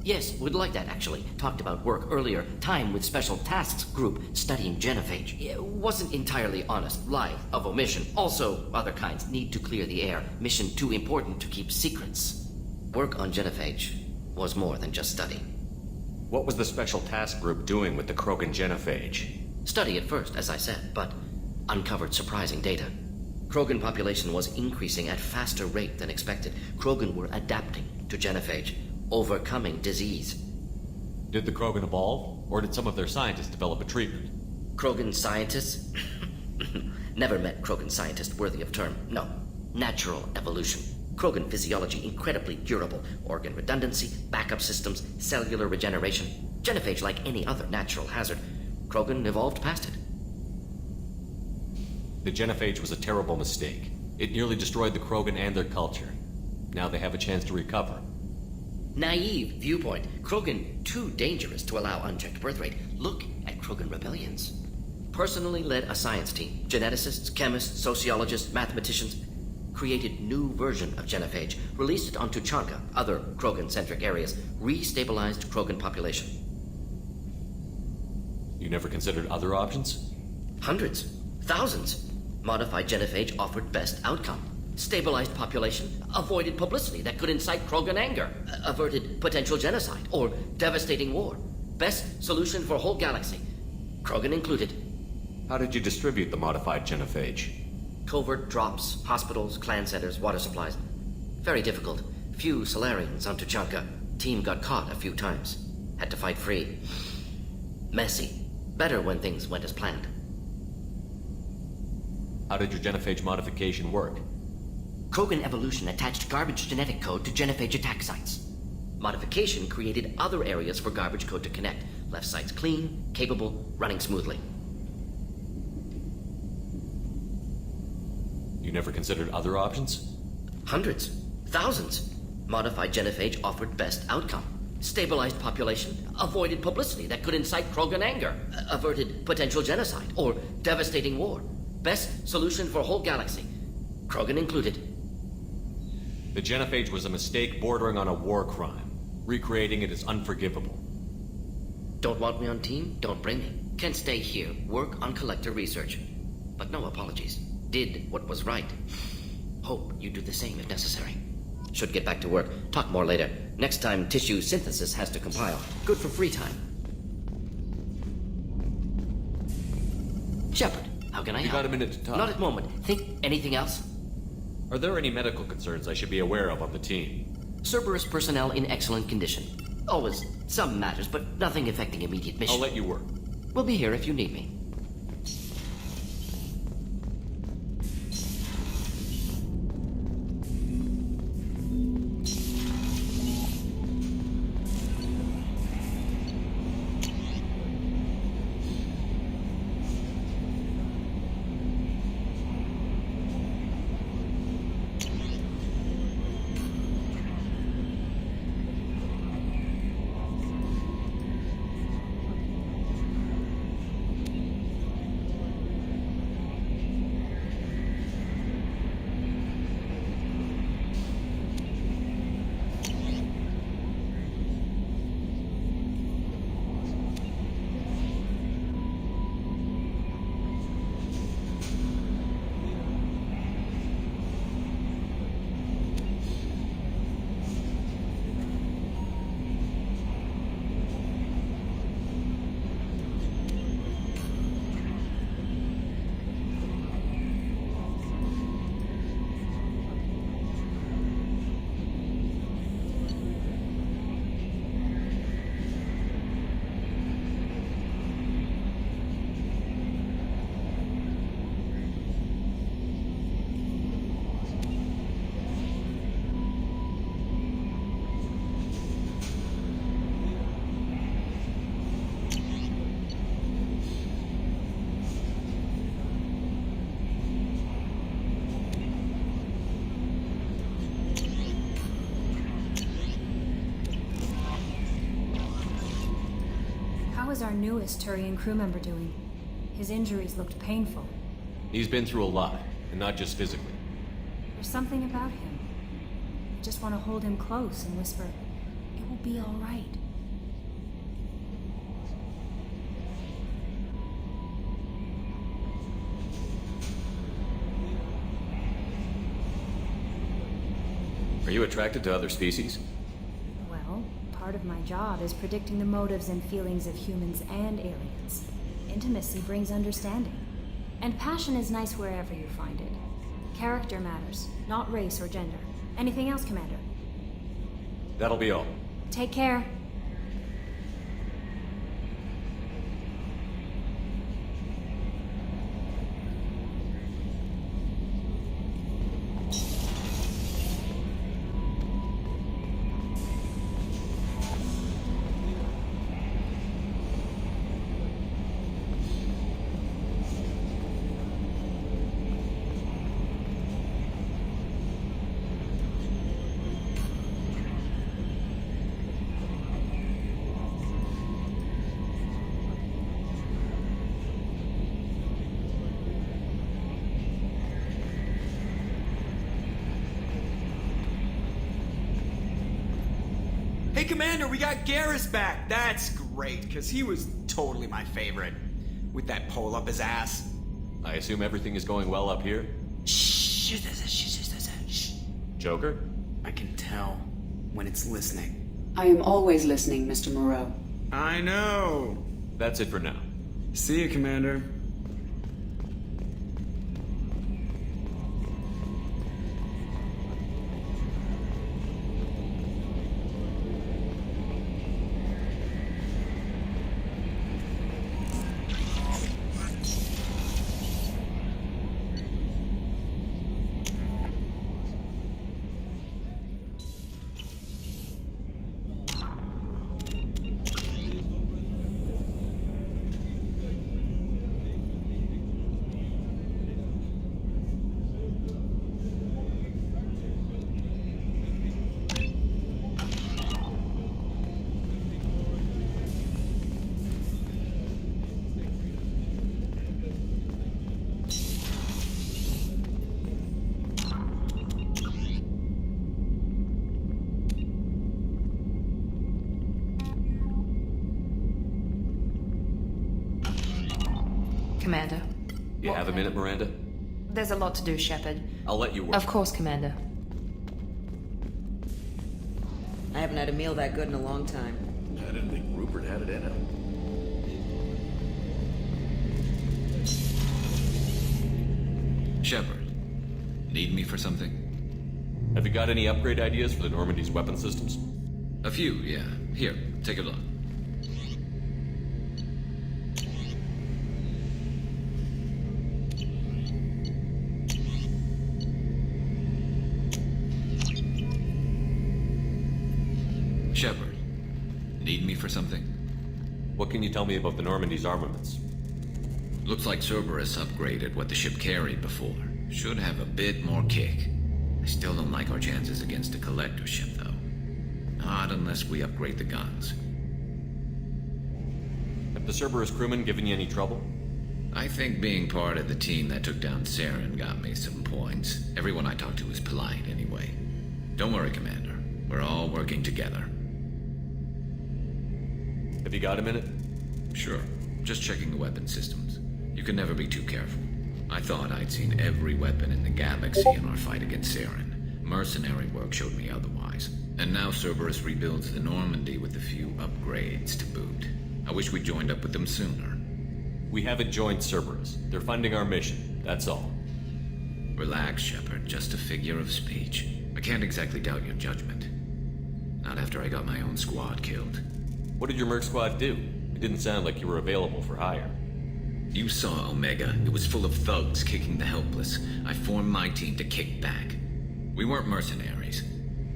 Yes, would like that actually. Talked about work earlier. Time with Special Tasks Group studying genophage. It wasn't entirely honest. Lie of omission. Also, other kinds need to clear the air. Mission too important to keep secrets. Work on genophage was more than just study. What was the Special Task Group doing with the Krogan genophage? Study at first, as I said, but uncovered surprising data. Krogan population was increasing at faster rate than expected. Krogan were adapting to genophage, overcoming disease. Did the Krogan evolve, or did some of their scientists develop a treatment? Krogan scientists? Never met Krogan scientist worthy of term. No. Natural evolution. Krogan physiology incredibly durable. Organ redundancy, backup systems, cellular regeneration. Genophage like any other natural hazard. Krogan evolved past it. The genophage was a terrible mistake. It nearly destroyed the Krogan and their culture. Now they have a chance to recover. Naive viewpoint. Krogan too dangerous to allow unchecked birth rate. Look at Krogan rebellions. Personally led a science team. Geneticists, chemists, sociologists, mathematicians. Created new version of genophage. Released it on Tuchanka, other Krogan-centric areas. Restabilized Krogan population. You never considered other options? Hundreds. Thousands. Modified genophage offered best outcome. Stabilized population, avoided publicity that could incite Krogan anger, averted potential genocide or devastating war. Best solution for whole galaxy, Krogan included. How did you distribute the modified genophage? Covert drops, hospitals, clan centers, water supplies. Very difficult. Few Solarians on Tuchanka. Team got caught a few times. Had to fight free. Messy. Better when things went as planned. How did your genophage modification work? Krogan evolution attached garbage genetic code to genophage attack sites. Modification created other areas for garbage code to connect. Left sites clean, capable, running smoothly. You never considered other options? Hundreds. Thousands. Modified genophage offered best outcome. Stabilized population, avoided publicity that could incite Krogan anger, averted potential genocide or devastating war. Best solution for whole galaxy, Krogan included. The genophage was a mistake bordering on a war crime. Recreating it is unforgivable. Don't want me on team? Don't bring me. Can stay here, work on collector research. But no apologies. Did what was right. Hope you do the same if necessary. Should get back to work. Talk more later. Next time tissue synthesis has to compile. Good for free time. Shepard, how can I help? You got a minute to talk? Not at the moment. Think anything else? Are there any medical concerns I should be aware of on the team? Cerberus personnel in excellent condition. Always some matters, but nothing affecting immediate mission. I'll let you work. We'll be here if you need me. was our newest Turian crew member doing? His injuries looked painful. He's been through a lot, and not just physically. There's something about him. I just want to hold him close and whisper, "It will be all right." Are you attracted to other species? Well, part of my job is predicting the motives and feelings of humans and aliens. Intimacy brings understanding. And passion is nice wherever you find it. Character matters, not race or gender. Anything else, Commander? That'll be all. Take care. Hey, Commander, we got Garrus back. That's great, because he was totally my favorite. With that pole up his ass. I assume everything is going well up here? Shh. Joker? I can tell when it's listening. I am always listening, Mr. Moreau. I know. That's it for now. See you, Commander. Commander. You have a minute, Miranda? There's a lot to do, Shepard. I'll let you work. Of course, Commander. I haven't had a meal that good in a long time. I didn't think Rupert had it in him. Shepard, need me for something? Have you got any upgrade ideas for the Normandy's weapon systems? A few, yeah. Here, take a look. Shepard, need me for something? What can you tell me about the Normandy's armaments? Looks like Cerberus upgraded what the ship carried before. Should have a bit more kick. I still don't like our chances against a collector ship, though. Not unless we upgrade the guns. Have the Cerberus crewmen given you any trouble? I think being part of the team that took down Saren got me some points. Everyone I talked to was polite, anyway. Don't worry, Commander. We're all working together. Have you got a minute? Sure. Just checking the weapon systems. You can never be too careful. I thought I'd seen every weapon in the galaxy in our fight against Saren. Mercenary work showed me otherwise. And now Cerberus rebuilds the Normandy with a few upgrades to boot. I wish we joined up with them sooner. We haven't joined Cerberus. They're funding our mission, that's all. Relax, Shepard. Just a figure of speech. I can't exactly doubt your judgment. Not after I got my own squad killed. What did your merc squad do? It didn't sound like you were available for hire. You saw Omega. It was full of thugs kicking the helpless. I formed my team to kick back. We weren't mercenaries.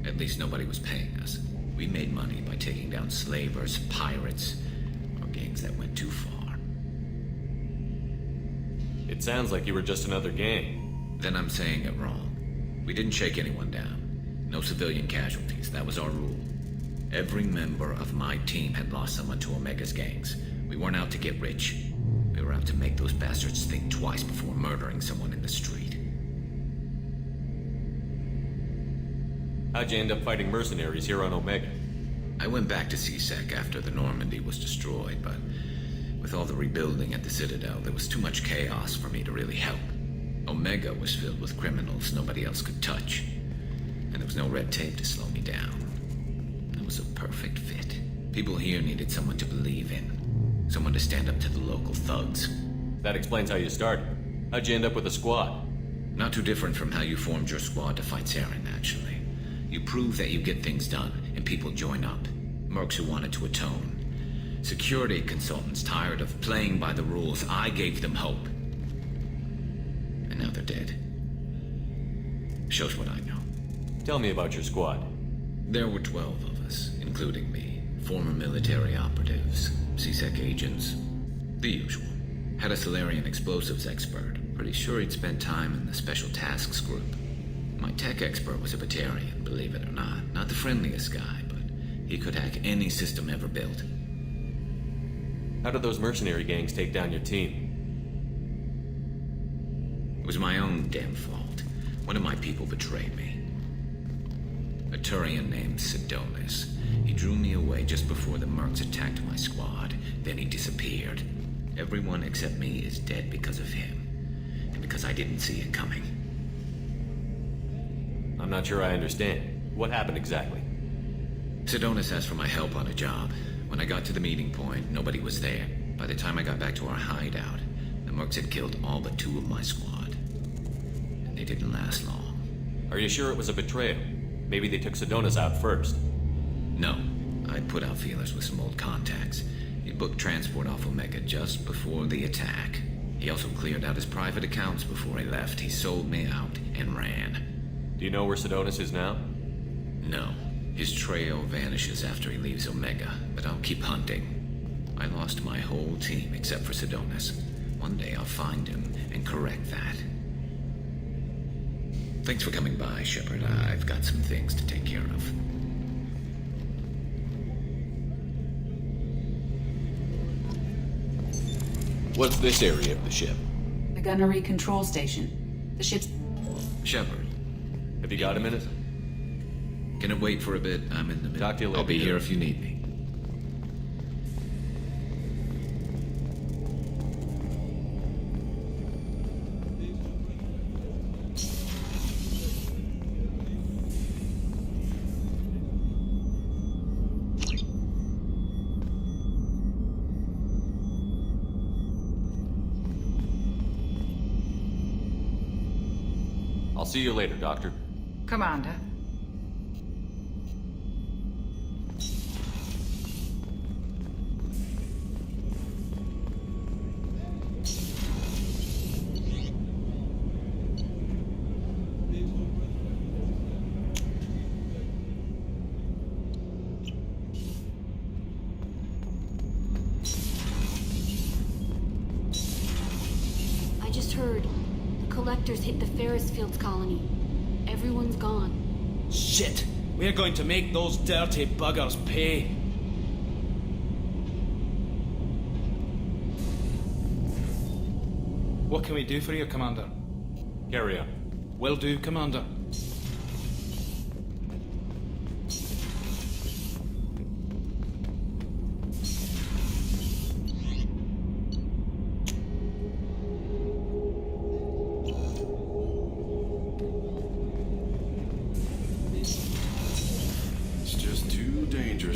At least nobody was paying us. We made money by taking down slavers, pirates, or gangs that went too far. It sounds like you were just another gang. Then I'm saying it wrong. We didn't shake anyone down. No civilian casualties. That was our rule. Every member of my team had lost someone to Omega's gangs. We weren't out to get rich. We were out to make those bastards think twice before murdering someone in the street. How'd you end up fighting mercenaries here on Omega? I went back to CSEC after the Normandy was destroyed, but with all the rebuilding at the Citadel, there was too much chaos for me to really help. Omega was filled with criminals nobody else could touch, and there was no red tape to slow me down. It was a perfect fit. People here needed someone to believe in, someone to stand up to the local thugs. That explains how you started. How'd you end up with a squad? Not too different from how you formed your squad to fight Saren, actually. You prove that you get things done, and people join up. Mercs who wanted to atone. Security consultants tired of playing by the rules. I gave them hope. And now they're dead. Shows what I know. Tell me about your squad. There were 12 of us, including me. Former military operatives, CSEC agents. The usual. Had a Solarian explosives expert. Pretty sure he'd spent time in the Special Tasks Group. My tech expert was a Batarian, believe it or not. Not the friendliest guy, but he could hack any system ever built. How did those mercenary gangs take down your team? It was my own damn fault. One of my people betrayed me. A Turian named Sidonis. He drew me away just before the Mercs attacked my squad. Then he disappeared. Everyone except me is dead because of him. And because I didn't see it coming. I'm not sure I understand. What happened exactly? Sidonis asked for my help on a job. When I got to the meeting point, nobody was there. By the time I got back to our hideout, the Mercs had killed all but 2 of my squad. And they didn't last long. Are you sure it was a betrayal? Maybe they took Sidonis out first. No. I put out feelers with some old contacts. He booked transport off Omega just before the attack. He also cleared out his private accounts before he left. He sold me out and ran. Do you know where Sidonis is now? No. His trail vanishes after he leaves Omega, but I'll keep hunting. I lost my whole team except for Sidonis. One day I'll find him and correct that. Thanks for coming by, Shepard. I've got some things to take care of. What's this area of the ship? The gunnery control station. The ship's... Shepard. Have you got a minute? Can it wait for a bit? I'm in the middle. Talk to you later. I'll be here if you need me. I'll see you later, Doctor. Commander. I just heard the collectors hit the Ferris Fields colony. Everyone's gone. Shit! We're going to make those dirty buggers pay. What can we do for you, Commander? Carry on. Will do, Commander.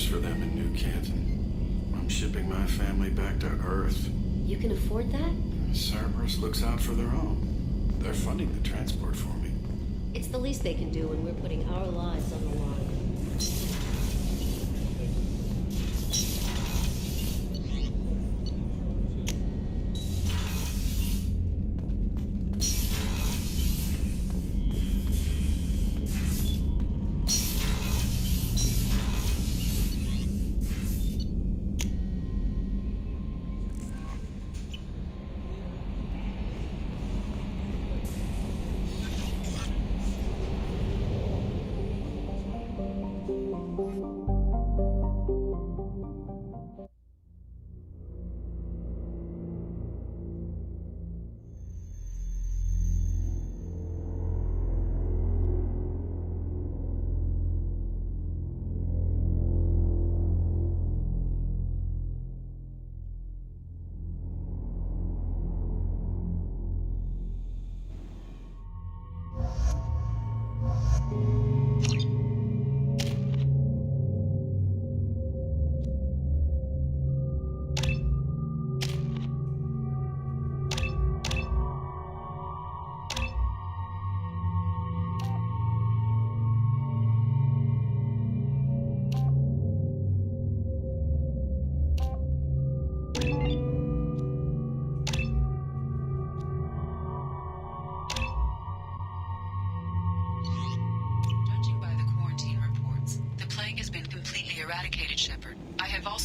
For them in New Canton. I'm shipping my family back to Earth. You can afford that? Cerberus looks out for their own. They're funding the transport for me. It's the least they can do when we're putting our lives on the line.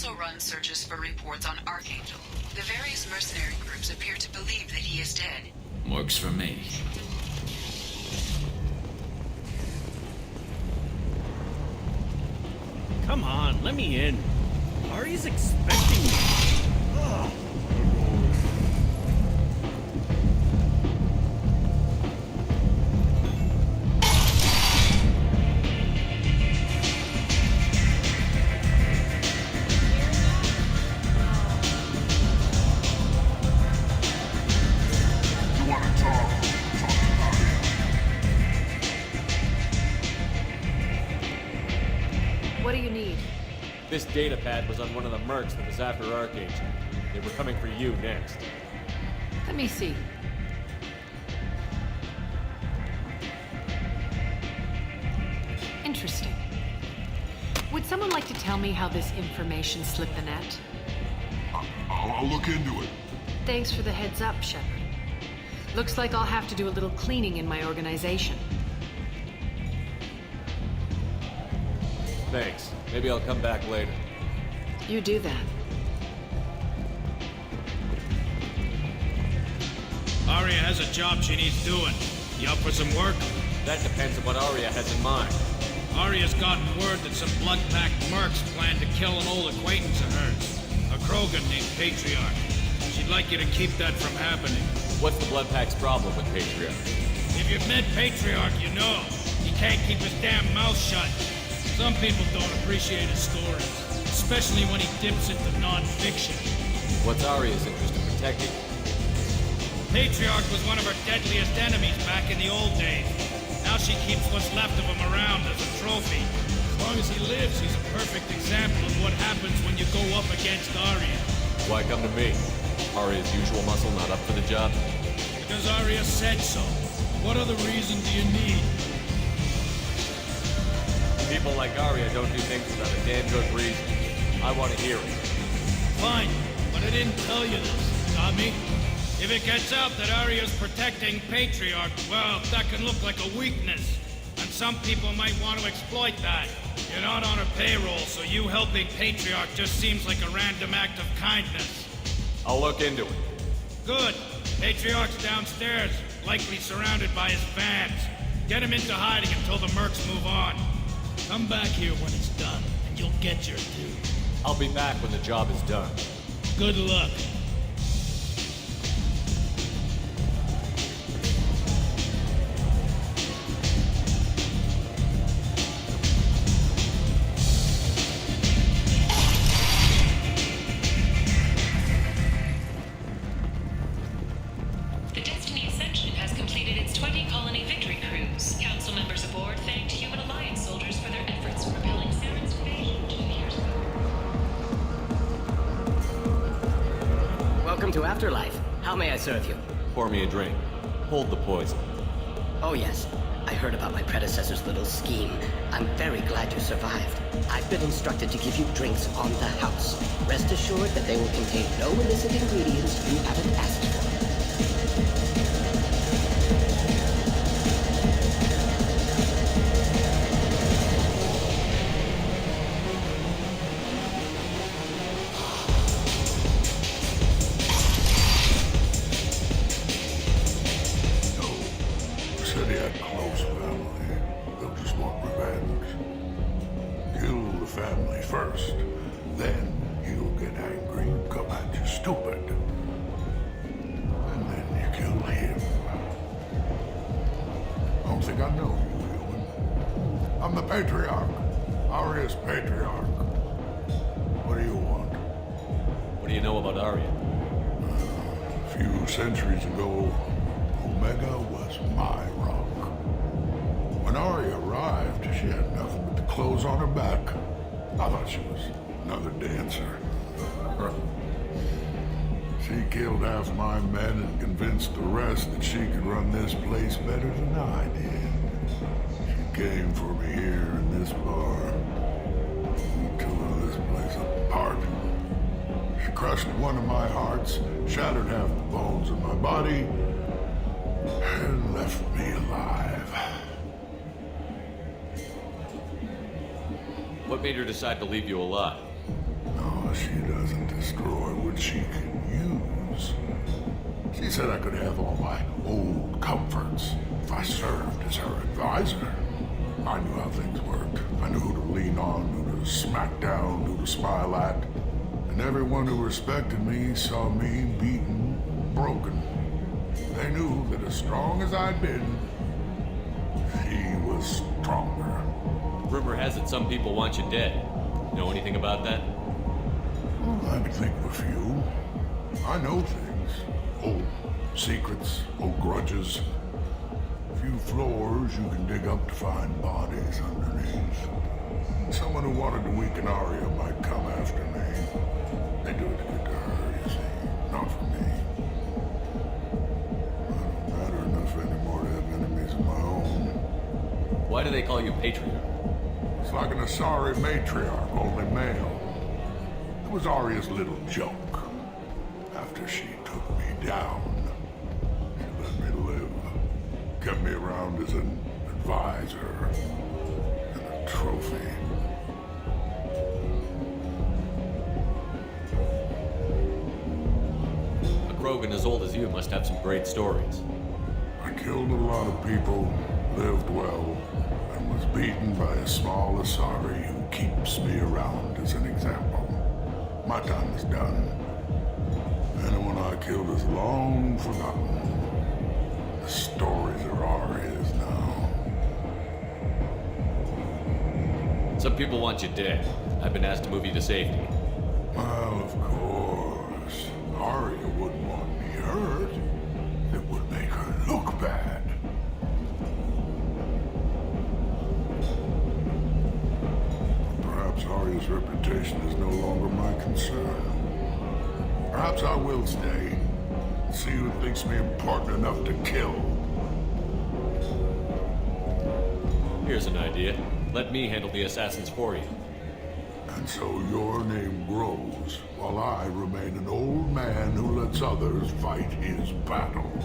also run searches for reports on Archangel. The various mercenary groups appear to believe that he is dead. Works for me. Come on, let me in. Ari's expecting me. Ugh. What do you need? This data pad was on one of the mercs that was after Archangel. They were coming for you next. Let me see. Interesting. Would someone like to tell me how this information slipped the net? I'll look into it. Thanks for the heads up, Shepard. Looks like I'll have to do a little cleaning in my organization. Thanks. Maybe I'll come back later. You do that. Aria has a job she needs doing. You up for some work? That depends on what Aria has in mind. Aria's gotten word that some blood-packed mercs plan to kill an old acquaintance of hers. A Krogan named Patriarch. She'd like you to keep that from happening. What's the blood pack's problem with Patriarch? If you've met Patriarch, you know. He can't keep his damn mouth shut. Some people don't appreciate his stories, especially when he dips into non-fiction. What's Aria's interest in protecting? Patriarch was one of her deadliest enemies back in the old days. Now she keeps what's left of him around as a trophy. As long as he lives, he's a perfect example of what happens when you go up against Aria. Why come to me? Aria's usual muscle not up for the job? Because Aria said so. What other reason do you need? People like Aria don't do things without a damn good reason. I want to hear it. Fine, but I didn't tell you this, Tommy. If it gets out that Aria's protecting Patriarch, well, that can look like a weakness. And some people might want to exploit that. You're not on her payroll, so you helping Patriarch just seems like a random act of kindness. I'll look into it. Good. Patriarch's downstairs, likely surrounded by his fans. Get him into hiding until the mercs move on. Come back here when it's done, and you'll get your due. I'll be back when the job is done. Good luck. The Destiny Ascension has completed its 20-colony victory cruise. Council members aboard thanked Human Alliance soldiers for their efforts in repelling Saren's invasion 2 years ago. Welcome to Afterlife. How may I serve you? Pour me a drink. Hold the poison. Oh yes, I heard about my predecessor's little scheme. I'm very glad you survived. I've been instructed to give you drinks on the house. Rest assured that they will contain no illicit ingredients you haven't asked for. Said he had close family. They'll just want revenge. Kill the family first, then he'll get angry and come at you stupid. And then you kill him. I don't think I know you, human. I'm the Patriarch. Aria's Patriarch. What do you want? What do you know about Aria? A few centuries ago, Omega was my rock. When Aria arrived, she had nothing but the clothes on her back. I thought she was another dancer. She killed half my men and convinced the rest that she could run this place better than I did. She came for me here in this bar. We tore this place apart. She crushed one of my hearts, shattered half the bones in my body, and left me alive. What made her decide to leave you alive? No, She doesn't destroy what she can use. She said I could have all my old comforts if I served as her advisor. I knew how things worked. I knew who to lean on, who to smack down, who to smile at. And everyone who respected me saw me beaten, broken. They knew that as strong as I'd been, she was stronger. Rumor has it some people want you dead. Know anything about that? Well, I could think of a few. I know things. Old secrets, old grudges. A few floors you can dig up to find bodies underneath. Someone who wanted to weaken Arya might come after me. They do it to get to her, you see. Not for me. I don't matter enough anymore to have enemies of my own. Why do they call you Patriarch? It's like an Asari matriarch, only male. It was Arya's little joke. After she took me down, she let me live. Kept me around as an advisor and a trophy. A Krogan as old as you must have some great stories. I killed a lot of people, lived well, and was beaten by a small Asari who keeps me around as an example. My time is done. Anyone I killed is long forgotten. The stories are Arya's now. Some people want you dead. I've been asked to move you to safety. Well, of course. Arya wouldn't want me hurt. It would make her look bad. Perhaps Arya's reputation is no longer my concern. Perhaps I will stay. See who thinks me important enough to kill. Here's an idea. Let me handle the assassins for you. And so your name grows, while I remain an old man who lets others fight his battles.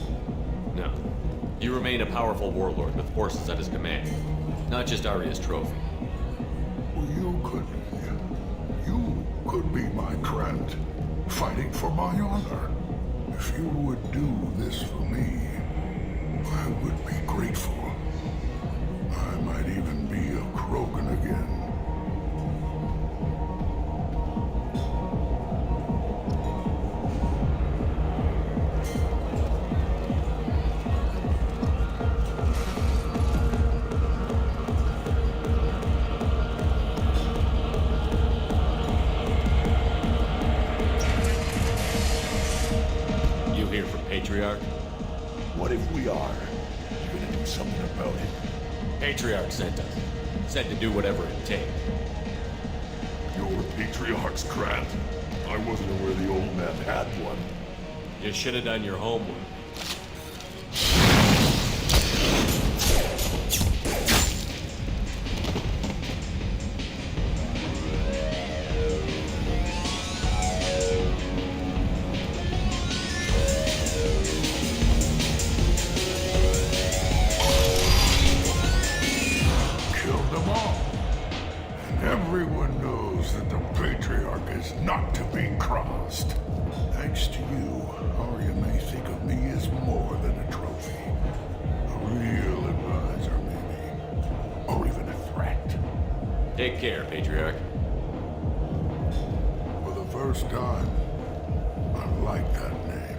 No. You remain a powerful warlord with forces at his command. Not just Arya's trophy. Well, you could be my Krant, fighting for my honor. If you would do this for me, I would be grateful. I might even be a Krogan again. You here from Patriarch? What if we are? You're gonna do something about it. Patriarch sent us. Said to do whatever it takes. You're Patriarch's Krant. I wasn't aware the old man had one. You should have done your homework. Killed them all. And everyone knows that the Patriarch is not to be crossed. Thanks to you, Arya may think of me as more than a trophy. A real advisor, maybe. Or even a threat. Take care, Patriarch. For the first time, I like that name.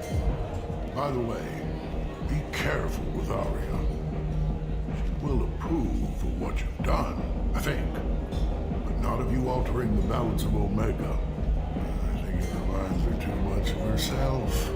By the way, be careful with Arya. She will approve of what you've done, I think. But not of you altering the balance of Omega. I think it reminds her too much of herself.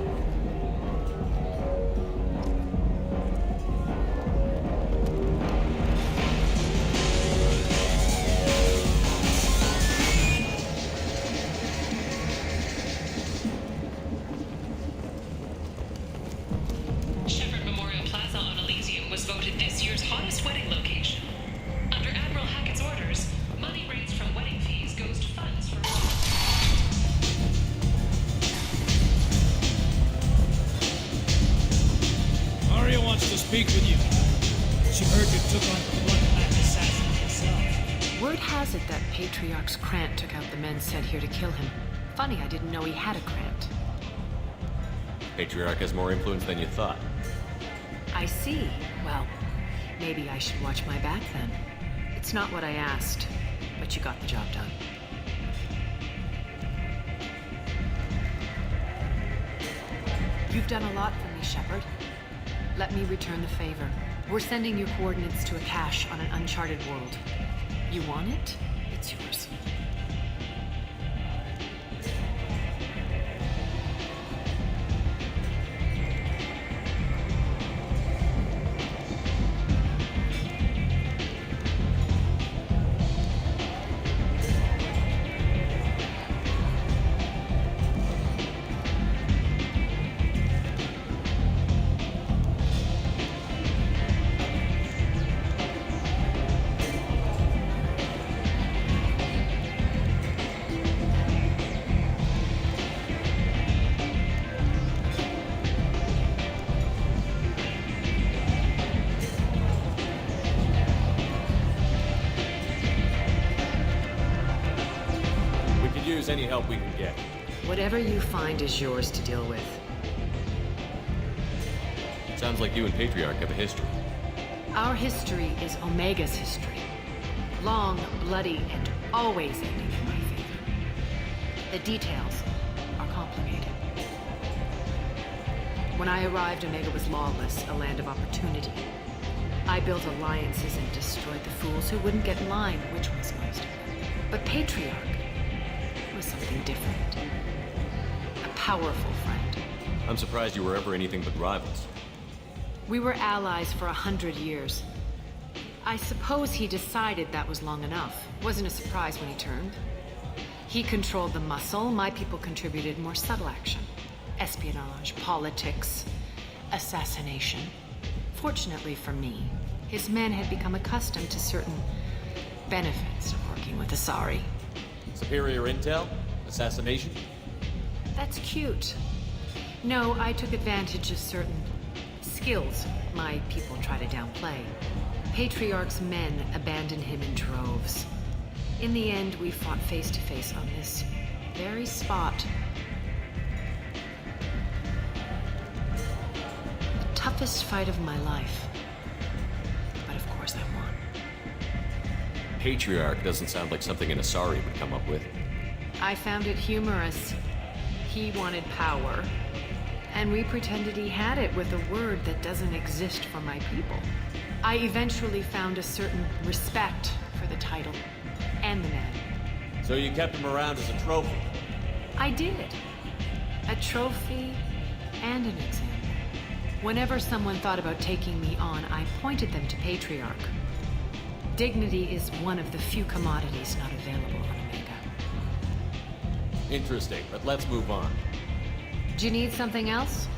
Shepard Memorial Plaza on Elysium was voted this year's hottest wedding location. Under Admiral Hackett's orders, money raised from wedding fees goes to funds for... Arya wants to speak with you. She heard you took on the blood-pact assassin yourself. Word has it that Patriarch's Krant took out the men sent here to kill him. Funny, I didn't know he had a grant. Patriarch has more influence than you thought. I see. Well, maybe I should watch my back then. It's not what I asked, but you got the job done. You've done a lot for me, Shepard. Let me return the favor. We're sending you coordinates to a cache on an uncharted world. You want it? It's yours. Any help we can get. Whatever you find is yours to deal with. Sounds like you and Patriarch have a history. Our history is Omega's history. Long, bloody, and always ending in my favor. The details are complicated. When I arrived, Omega was lawless, a land of opportunity. I built alliances and destroyed the fools who wouldn't get in line, which was most of them. But Patriarch was something different. A powerful friend. I'm surprised you were ever anything but rivals. We were allies for 100 years. I suppose he decided that was long enough. Wasn't a surprise when he turned. He controlled the muscle, my people contributed more subtle action. Espionage, politics, assassination. Fortunately for me, his men had become accustomed to certain benefits of working with Asari. Superior intel? Assassination? That's cute. No, I took advantage of certain skills my people try to downplay. Patriarch's men abandoned him in droves. In the end, we fought face to face on this very spot. The toughest fight of my life. But of course I won. Patriarch doesn't sound like something an Asari would come up with. I found it humorous. He wanted power, and we pretended he had it with a word that doesn't exist for my people. I eventually found a certain respect for the title and the man. So you kept him around as a trophy? I did. A trophy and an example. Whenever someone thought about taking me on, I pointed them to Patriarch. Dignity is one of the few commodities not available on Omega. Interesting, but let's move on. Do you need something else?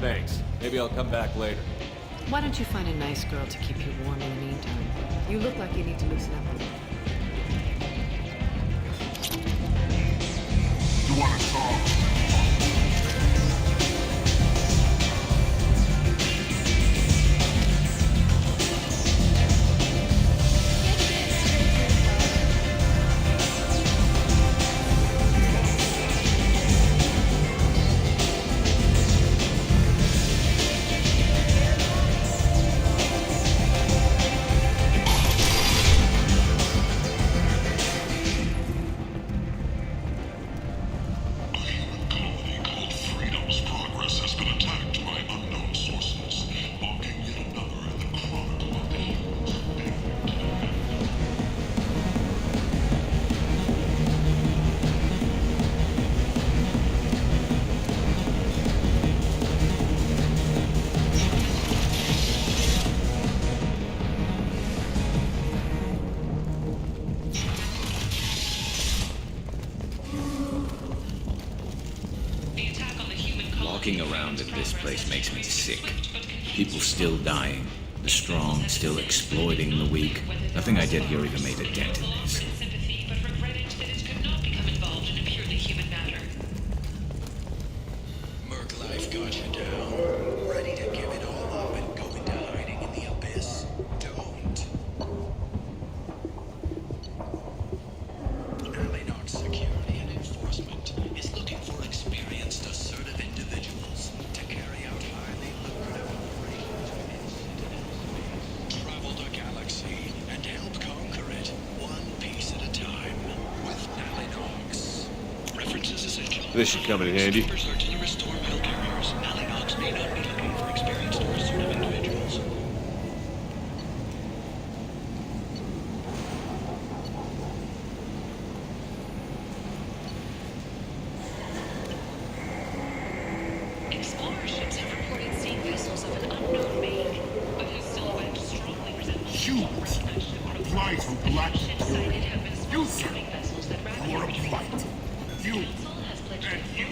Thanks. Maybe I'll come back later. Why don't you find a nice girl to keep you warm in the meantime? You look like you need to loosen up a little. You want to talk? Walking around at this place makes me sick. People still dying. The strong still exploiting the weak. Nothing I did here even made a dent in this. Merc life got you down. Ready to give it all up and go into hiding in the abyss. Don't. This should come in handy. Are to restore metal carriers. Alleynogs may not be looking for experienced or assertive individuals. Explorer ships have reported seeing vessels of an unknown make, but whose silhouette strongly resembles Humans fly through black fury. You, sir, you are a blight. You and you.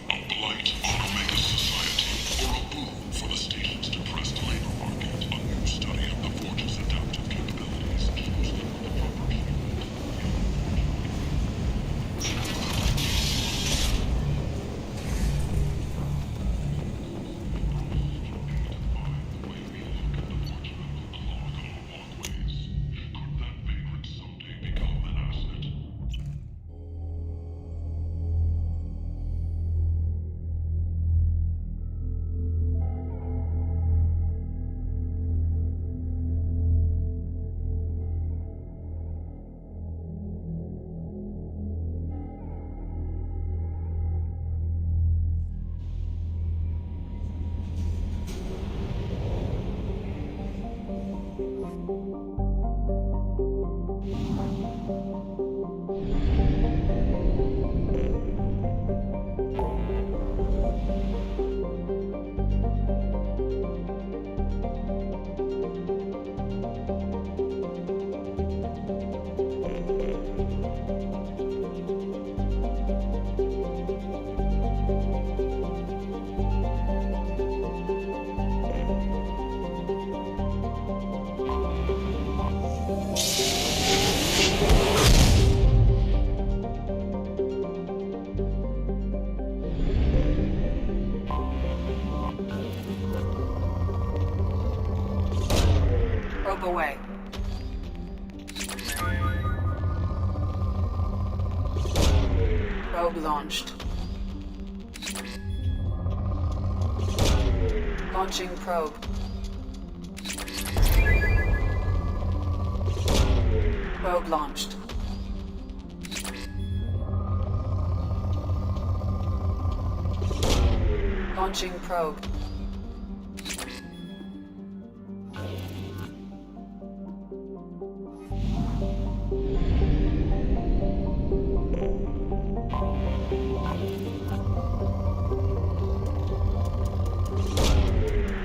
A blight on Omega's society, or a boon for the station's depressed labor market. A new study of the Forge's adaptive capabilities shows them the proper treatment. Probe away. Probe launched. Launching probe. Probe launched. Launching probe.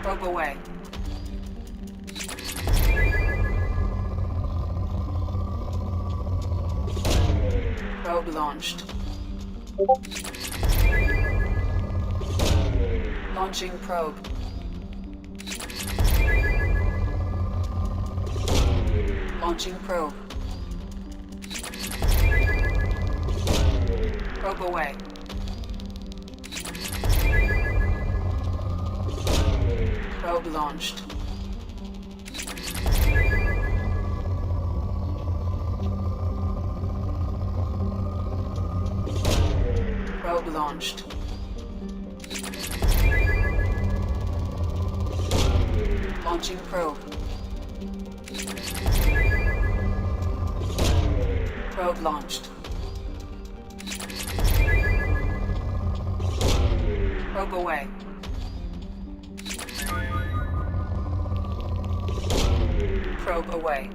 Probe away. Probe launched. Launching probe. Launching probe. Probe away. Probe launched. Probe launched. Launching probe. Probe launched. Probe away. Probe away.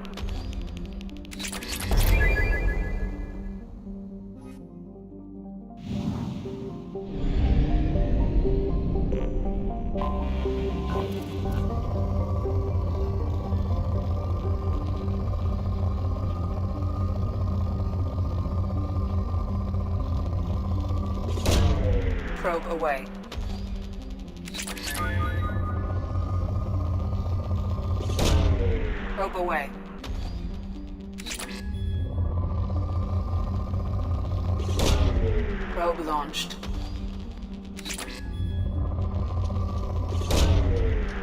Probe away. Probe away. Probe launched.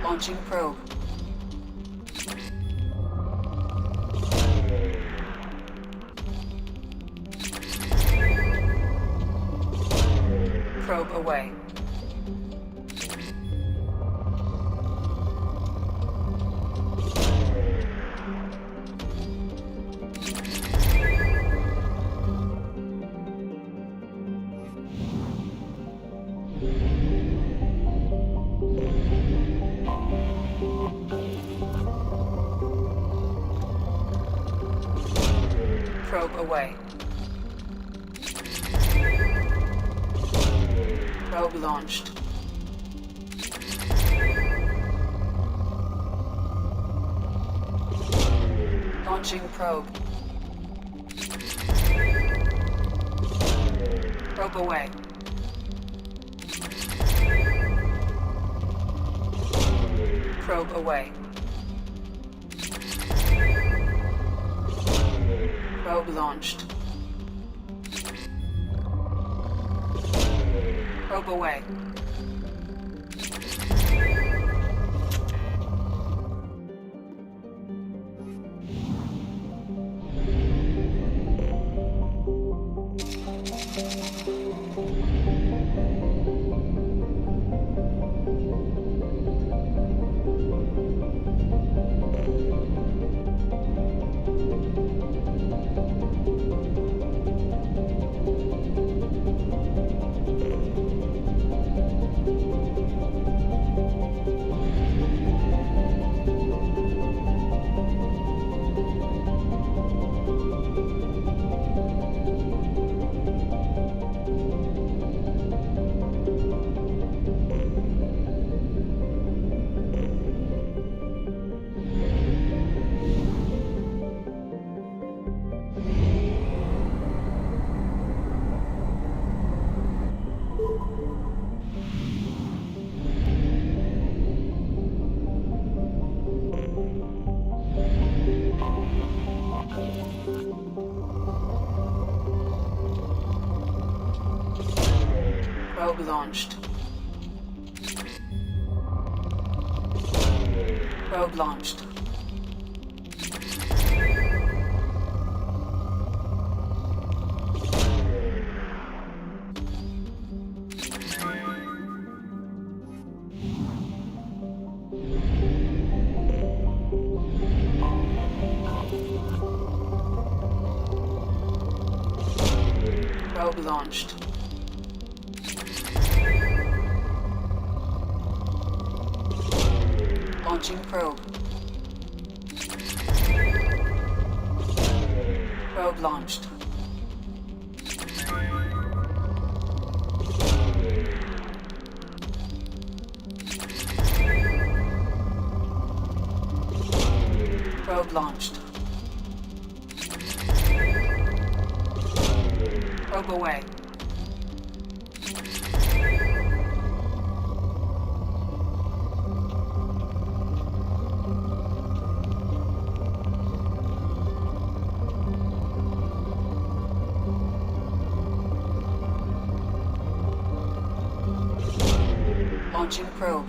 Launching probe. Probe away. Probe away. Probe launched. Launching probe. Probe away. Probe away. Probe launched. Probe away. Probe launched. Probe launched. Probe launched. Launching probe. Probe launched. Probe launched. Probe away. Launching probe.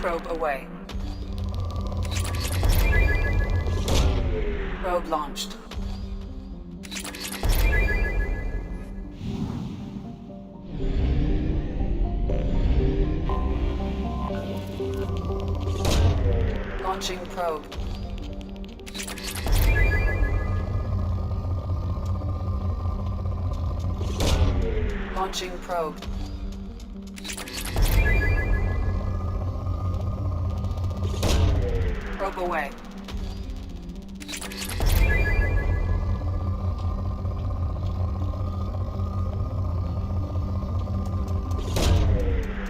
Probe away. Probe launched. Launching probe. Launching probe. Probe away.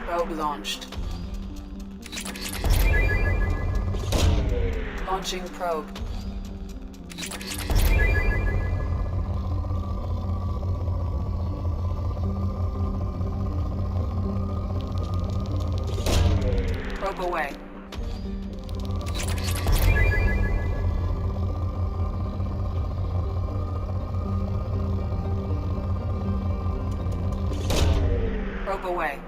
Probe launched. Launching probe. Probe away. Probe away.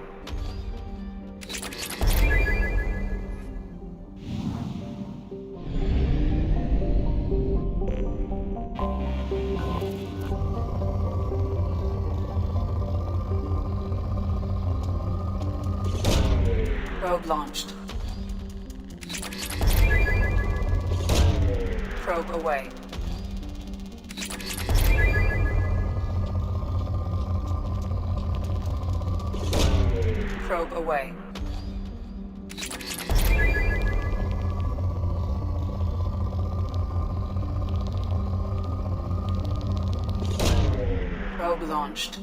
Probe launched. Probe away. Probe away. Probe launched.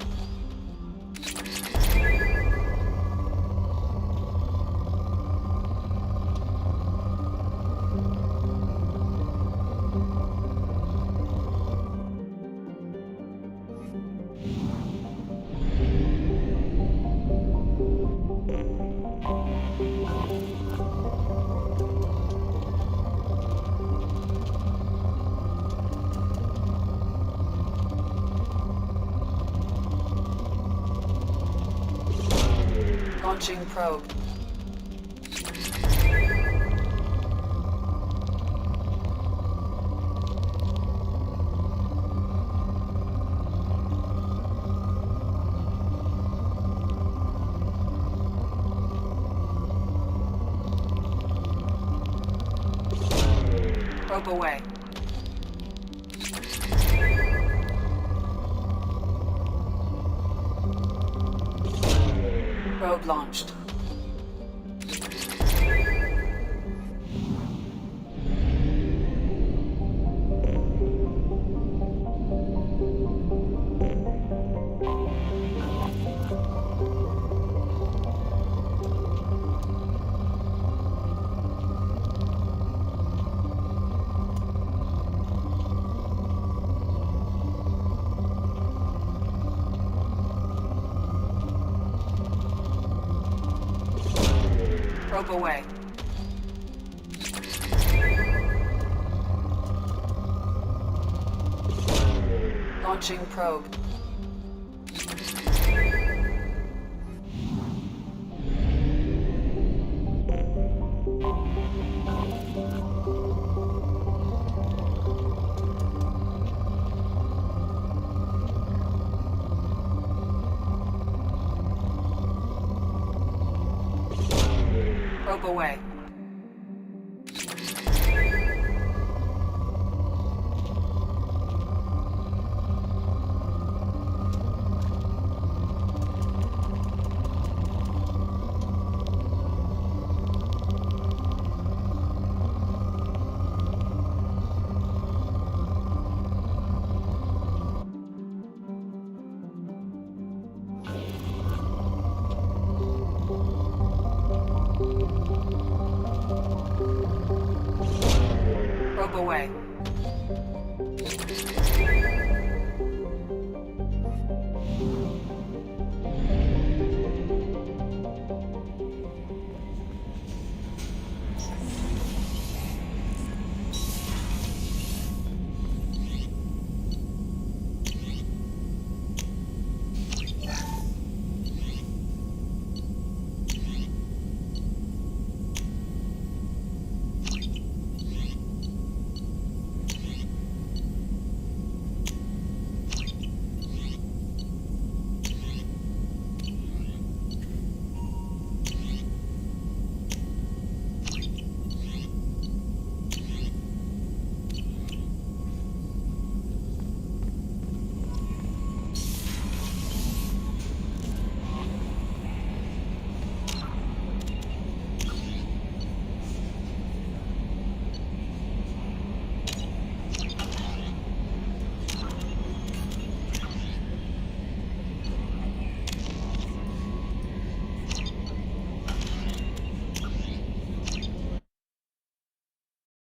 Launching probe. Probe away. Probe launched. Probe away. Launching probe. Probe away. Probe away.